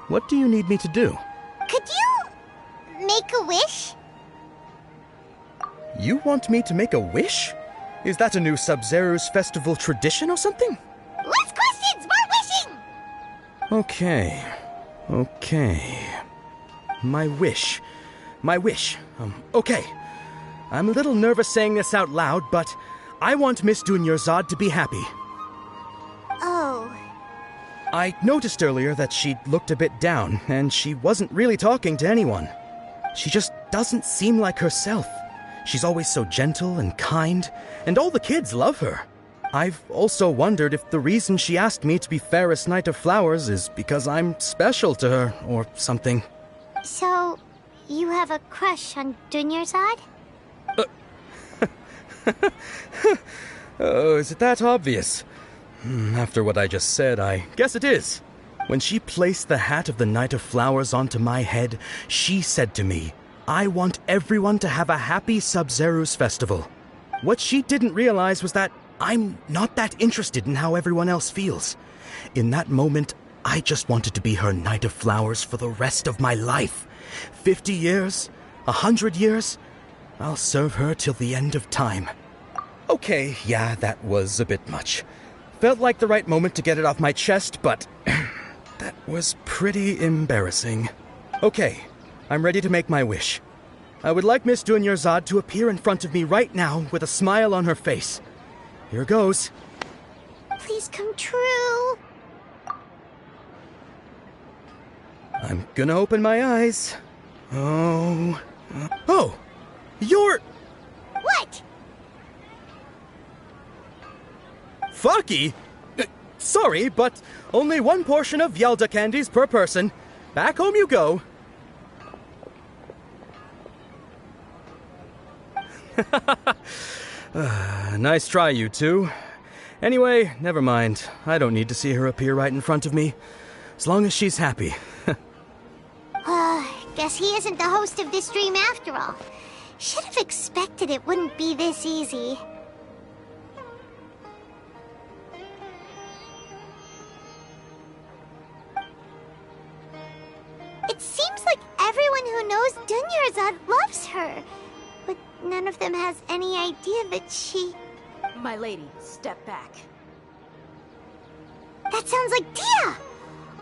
I: What do you need me to do?
A: Could you make a wish?
I: You want me to make a wish? Is that a new Sub-Zero's festival tradition or something?
A: Less questions, more wishing!
I: Okay. My wish. Okay. I'm a little nervous saying this out loud, but I want Miss Dunyarzad to be happy.
A: Oh.
I: I noticed earlier that she looked a bit down, and she wasn't really talking to anyone. She just doesn't seem like herself. She's always so gentle and kind, and all the kids love her. I've also wondered if the reason she asked me to be Fairest Knight of Flowers is because I'm special to her, or something.
A: So, you have a crush on Dunyarzad?
I: Oh, is it that obvious? After what I just said, I guess it is. When she placed the hat of the Knight of Flowers onto my head, she said to me, I want everyone to have a happy Sub-Zerus festival. What she didn't realize was that I'm not that interested in how everyone else feels. In that moment, I just wanted to be her Knight of Flowers for the rest of my life. 50 years? 100 years? I'll serve her till the end of time. Okay, yeah, that was a bit much. Felt like the right moment to get it off my chest, but that was pretty embarrassing. Okay, I'm ready to make my wish. I would like Miss Dunyarzad to appear in front of me right now with a smile on her face. Here goes.
A: Please come true.
I: I'm gonna open my eyes. Oh, you're...
A: What?
I: Fucky? Sorry, but only one portion of Yalda candies per person. Back home you go. Nice try, you two. Anyway, never mind. I don't need to see her appear right in front of me. As long as she's happy.
A: Guess he isn't the host of this dream after all. Should have expected it wouldn't be this easy. It seems like everyone who knows Dunyarzad loves her. But none of them has any idea that she...
M: My lady, step back.
A: That sounds like Dia!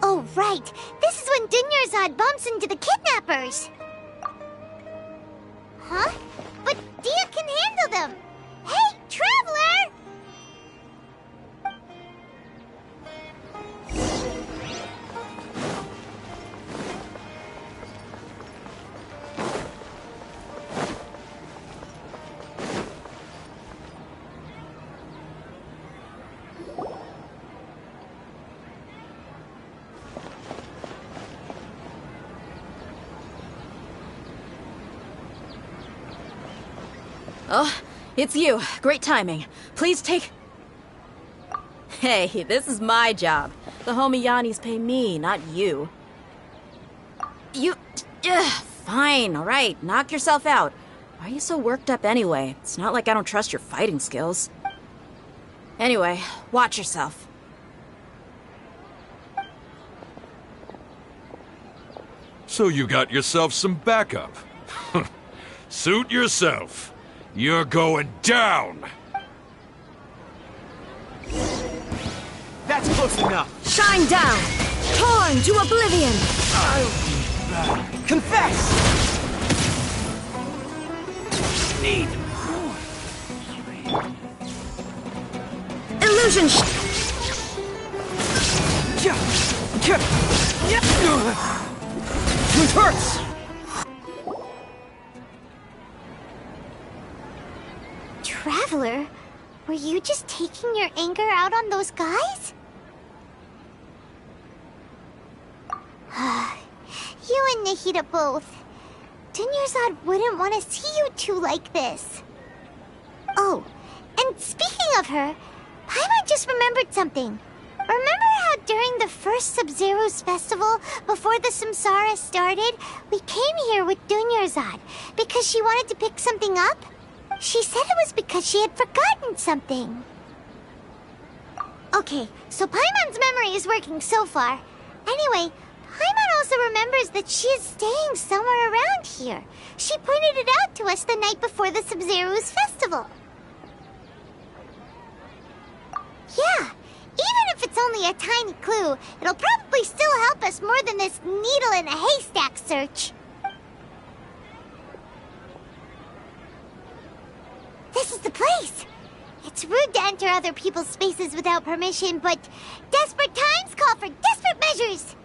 A: Oh, right. This is when Dunyarzad bumps into the kidnappers. Huh? But Dia can handle them! Hey, Traveler!
M: Oh, it's you. Great timing. Please take... Hey, this is my job. The homie Yannis pay me, not you. You... Fine, alright. Knock yourself out. Why are you so worked up anyway? It's not like I don't trust your fighting skills. Anyway, watch yourself.
J: So you got yourself some backup. Suit yourself. You're going down!
Q: That's close enough!
M: Shine down! Torn to oblivion!
Q: I'll be back. Confess! Need
M: Illusion
Q: It hurts!
A: Traveler, were you just taking your anger out on those guys? You and Nahida both. Dunyarzad wouldn't want to see you two like this. Oh, and speaking of her, Paimon just remembered something. Remember how during the first Sub-Zerus festival, before the Samsara started, we came here with Dunyarzad because she wanted to pick something up? She said it was because she had forgotten something. Okay, so Paimon's memory is working so far. Anyway, Paimon also remembers that she is staying somewhere around here. She pointed it out to us the night before the Sub-Zerus festival. Yeah, even if it's only a tiny clue, it'll probably still help us more than this needle in a haystack search. This is the place. It's rude to enter other people's spaces without permission, but desperate times call for desperate measures!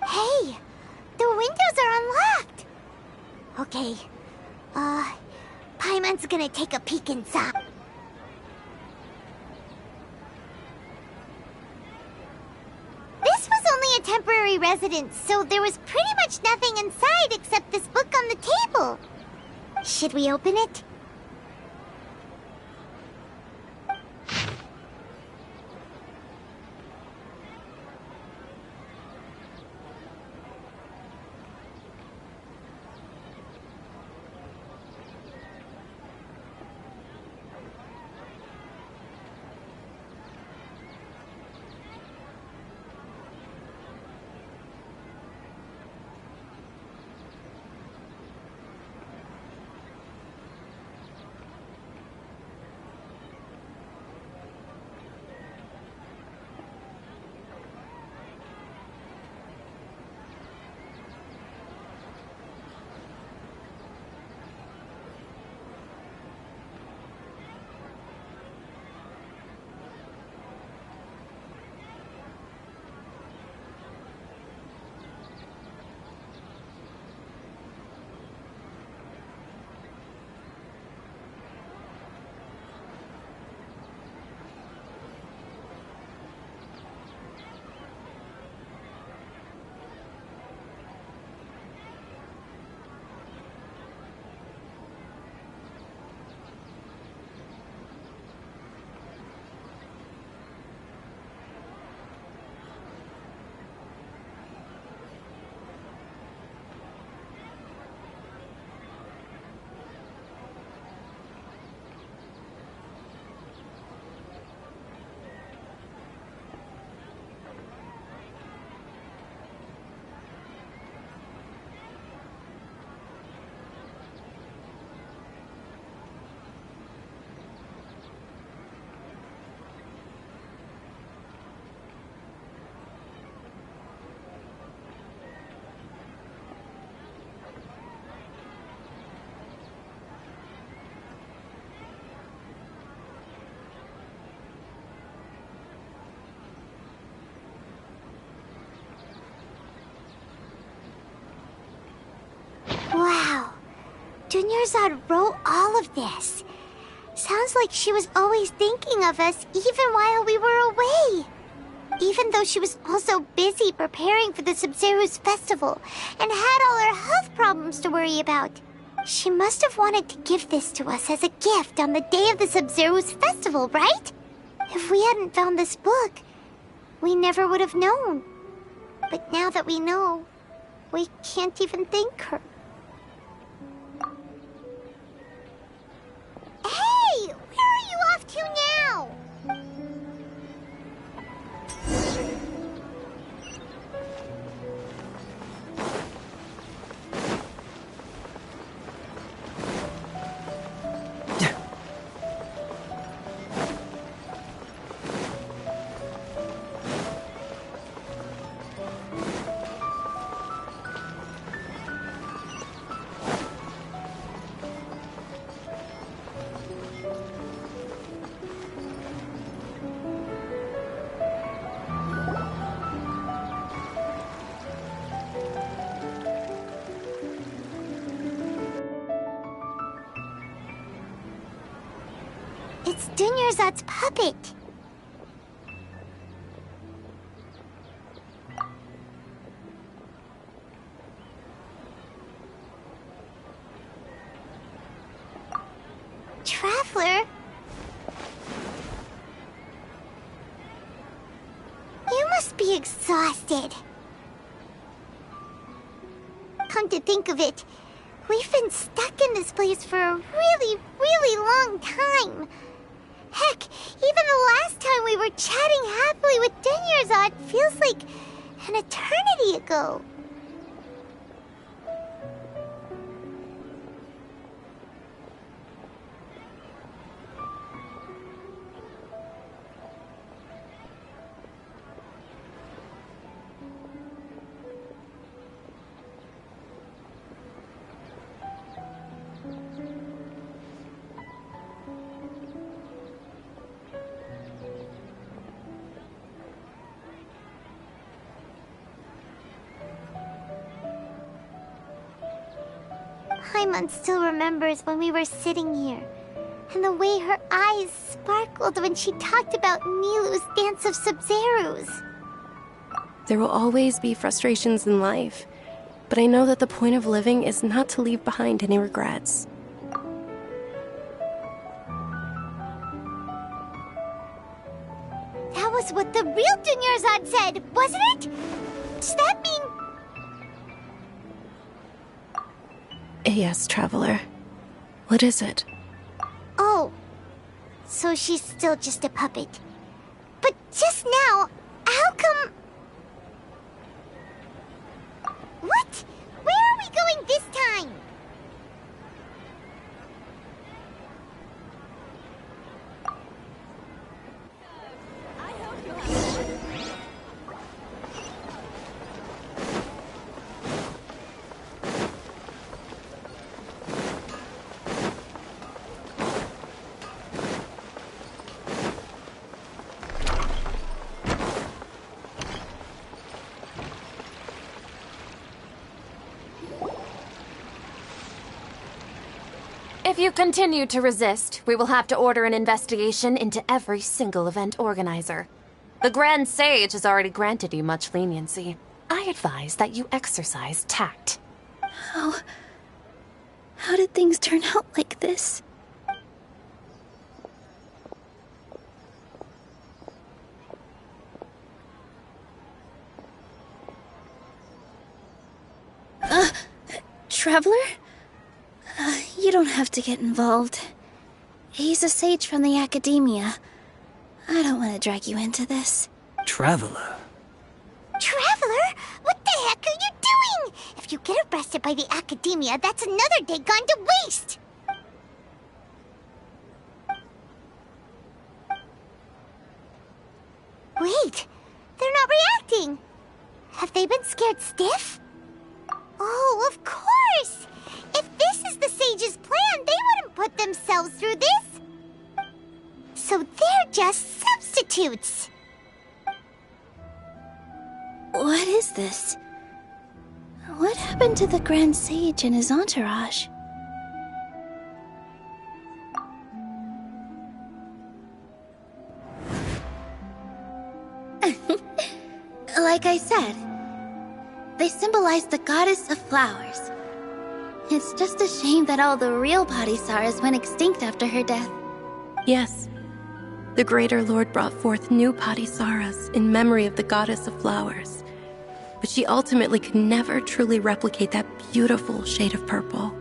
A: Hey, the windows are unlocked! Okay, Paimon's gonna take a peek inside. This was only a temporary residence, so there was pretty much nothing inside except this book on the table. Should we open it? Wow. Dunyarzad wrote all of this. Sounds like she was always thinking of us even while we were away. Even though she was also busy preparing for the Sub-Zero's festival and had all her health problems to worry about. She must have wanted to give this to us as a gift on the day of the Sub-Zero's festival, right? If we hadn't found this book, we never would have known. But now that we know, we can't even thank her. Hey! Where are you off to now? It's Dunyarzad's puppet. Traveler? You must be exhausted. Come to think of it, we've been stuck in this place for a really, really long time. Heck, even the last time we were chatting happily with Dunyarzad feels like an eternity ago. Paimon still remembers when we were sitting here, and the way her eyes sparkled when she talked about Nilu's Dance of Sub-Zerus.
B: There will always be frustrations in life, but I know that the point of living is not to leave behind any regrets.
A: That was what the real Dunyarzad said, wasn't it? Does that mean...
B: Yes, Traveler. What is it?
A: Oh, so she's still just a puppet. But just now, how come... What? Where are we going this time?
C: If you continue to resist, we will have to order an investigation into every single event organizer. The Grand Sage has already granted you much leniency. I advise that you exercise tact.
D: How did things turn out like this? Traveler? You don't have to get involved. He's a sage from the Academia. I don't want to drag you into this.
E: Traveler?
A: Traveler? What the heck are you doing? If you get arrested by the Academia, that's another day gone to waste! Wait, they're not reacting. Have they been scared stiff? Oh, of course! If this is the Sage's plan, they wouldn't put themselves through this. So they're just substitutes.
D: What is this? What happened to the Grand Sage and his entourage? Like I said, they symbolize the goddess of flowers. It's just a shame that all the real Padisaras went extinct after her death.
B: Yes. The Greater Lord brought forth new Padisaras in memory of the goddess of flowers. But she ultimately could never truly replicate that beautiful shade of purple.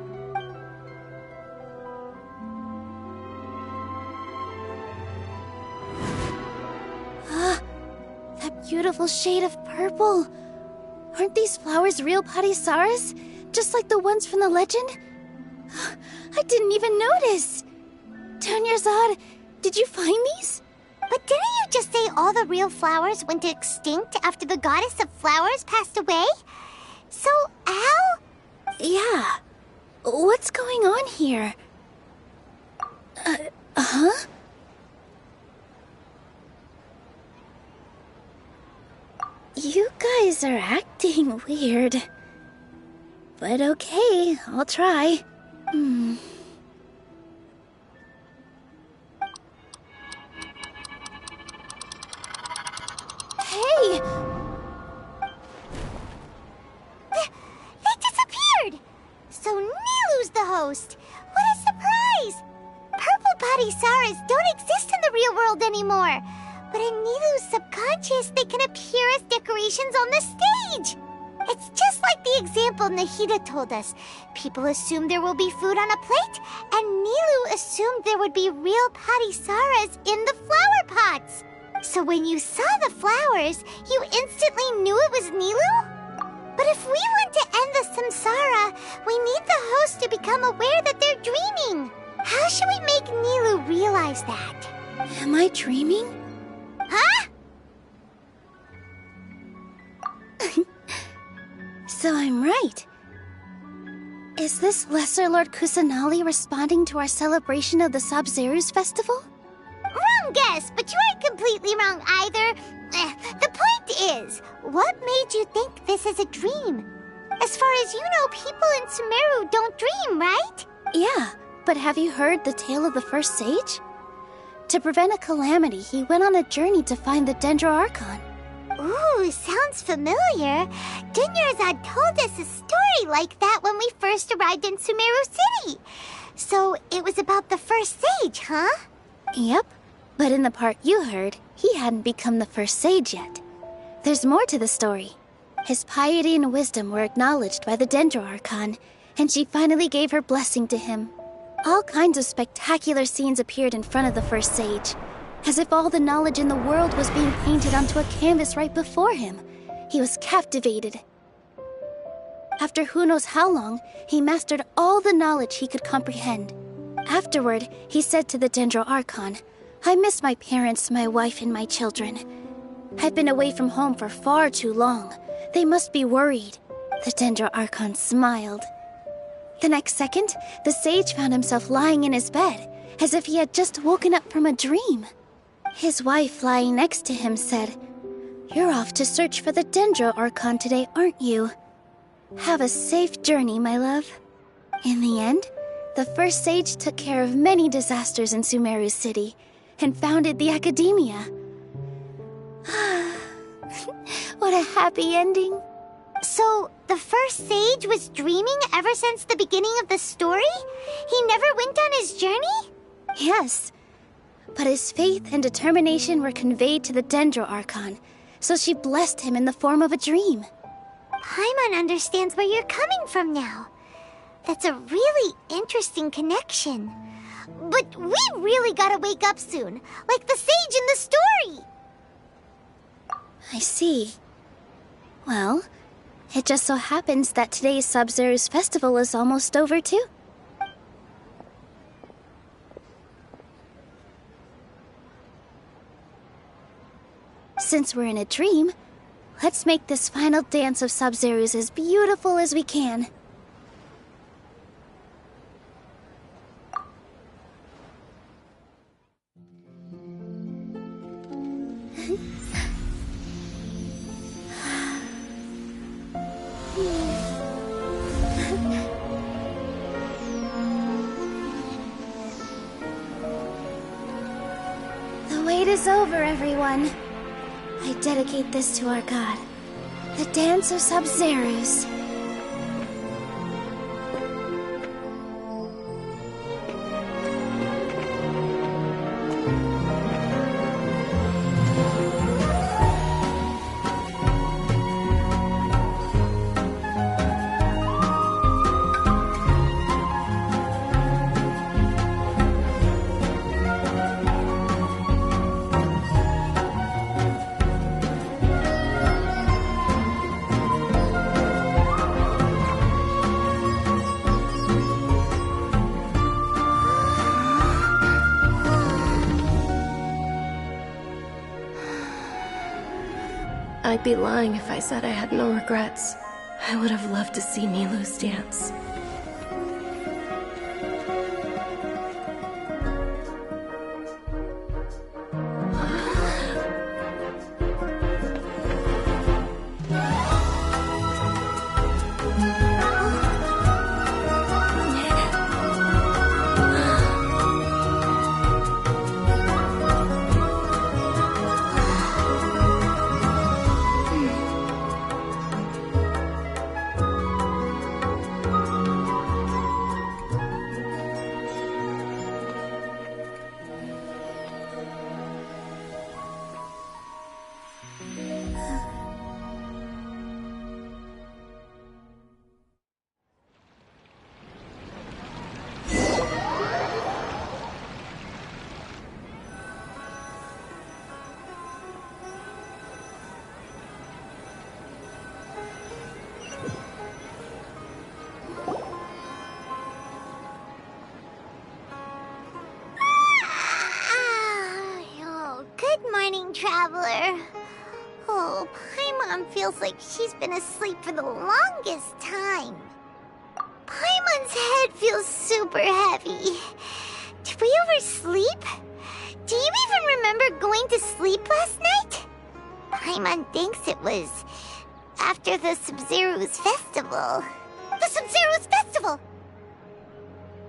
D: That beautiful shade of purple. Aren't these flowers real Padisaras? Just like the ones from the legend? I didn't even notice. Dunyarzad, did you find these?
A: But didn't you just say all the real flowers went extinct after the goddess of flowers passed away? So, how?
D: Yeah. What's going on here? Huh? You guys are acting weird. But okay, I'll try. Hey!
A: They disappeared! So Nilu's the host! What a surprise! Purple Padisaras don't exist in the real world anymore. But in Nilu's subconscious, they can appear as decorations on the stage. It's just like the example Nahida told us. People assume there will be food on a plate, and Nilu assumed there would be real Padisaras in the flower pots. So when you saw the flowers, you instantly knew it was Nilu? But if we want to end the samsara, we need the host to become aware that they're dreaming. How should we make Nilu realize that?
D: Am I dreaming?
A: Huh?
D: So I'm right. Is this Lesser Lord Kusanali responding to our celebration of the Sub-Zerus festival?
A: Wrong guess, but you aren't completely wrong either. The point is, what made you think this is a dream? As far as you know, people in Sumeru don't dream, right?
D: Yeah, but have you heard the tale of the first sage? To prevent a calamity, he went on a journey to find the Dendro Archon.
A: Ooh, sounds familiar. Dunyarzad told us a story like that when we first arrived in Sumeru City. So it was about the first sage, huh?
D: Yep, but in the part you heard, he hadn't become the first sage yet. There's more to the story. His piety and wisdom were acknowledged by the Dendro Archon, and she finally gave her blessing to him. All kinds of spectacular scenes appeared in front of the first sage, as if all the knowledge in the world was being painted onto a canvas right before him. He was captivated. After who knows how long, he mastered all the knowledge he could comprehend. Afterward, he said to the Dendro Archon, "I miss my parents, my wife, and my children. I've been away from home for far too long. They must be worried." The Dendro Archon smiled. The next second, the sage found himself lying in his bed, as if he had just woken up from a dream. His wife, lying next to him, said, "You're off to search for the Dendro Archon today, aren't you? Have a safe journey, my love." In the end, the first sage took care of many disasters in Sumeru City and founded the Academia. What a happy ending.
A: So, the first sage was dreaming ever since the beginning of the story? He never went on his journey?
D: Yes, but his faith and determination were conveyed to the Dendro Archon, so she blessed him in the form of a dream.
A: Paimon understands where you're coming from now. That's a really interesting connection. But we really gotta wake up soon, like the sage in the story!
D: I see. Well, it just so happens that today's Sub-Zero's festival is almost over too. Since we're in a dream, let's make this final dance of Sub-Zero's as beautiful as we can. The wait is over, everyone. I dedicate this to our god, the Dance of Sub-Zeros.
B: I'd be lying if I said I had no regrets. I would have loved to see Nilou's dance.
A: Traveler. Oh, Paimon feels like she's been asleep for the longest time. Paimon's head feels super heavy. Did we oversleep? Do you even remember going to sleep last night? Paimon thinks it was after the Sub-Zero's festival. The Sub-Zero's festival!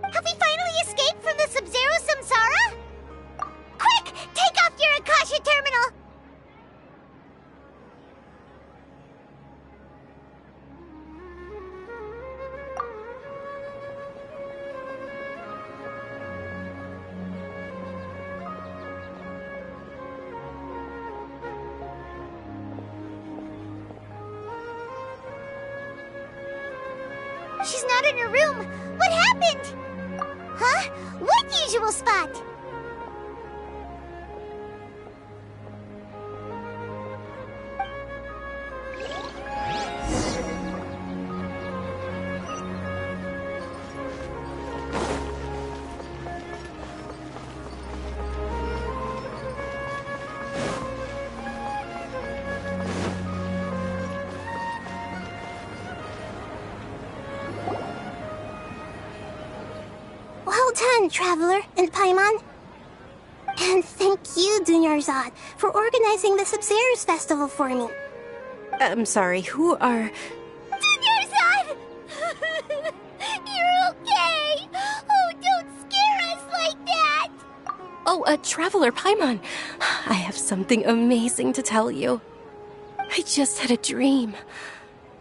A: Have we finally escaped from the Sub-Zero Samsara? Quick! Take off your Akasha terminal! She's not in her room. What happened? Huh? What usual spot?
K: Well done, Traveler and Paimon. And thank you, Dunyarzad, for organizing the Sub-Zero's festival for me.
B: I'm sorry, who are...
A: Dunyarzad! You're okay! Oh, don't scare us like that!
B: Oh, Traveler Paimon. I have something amazing to tell you. I just had a dream,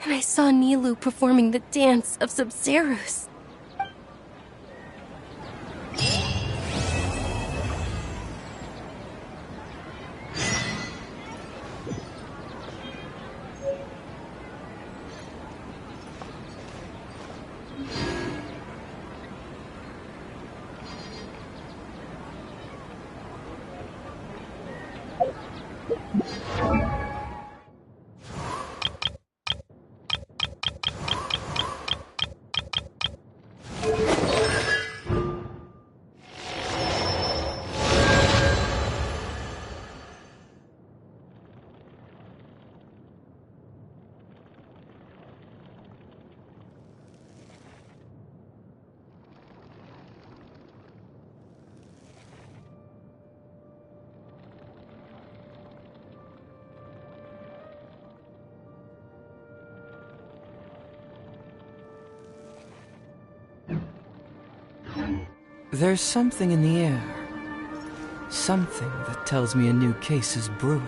B: and I saw Nilou performing the dance of Sub-Zeros.
R: There's something in the air. Something that tells me a new case is brewing.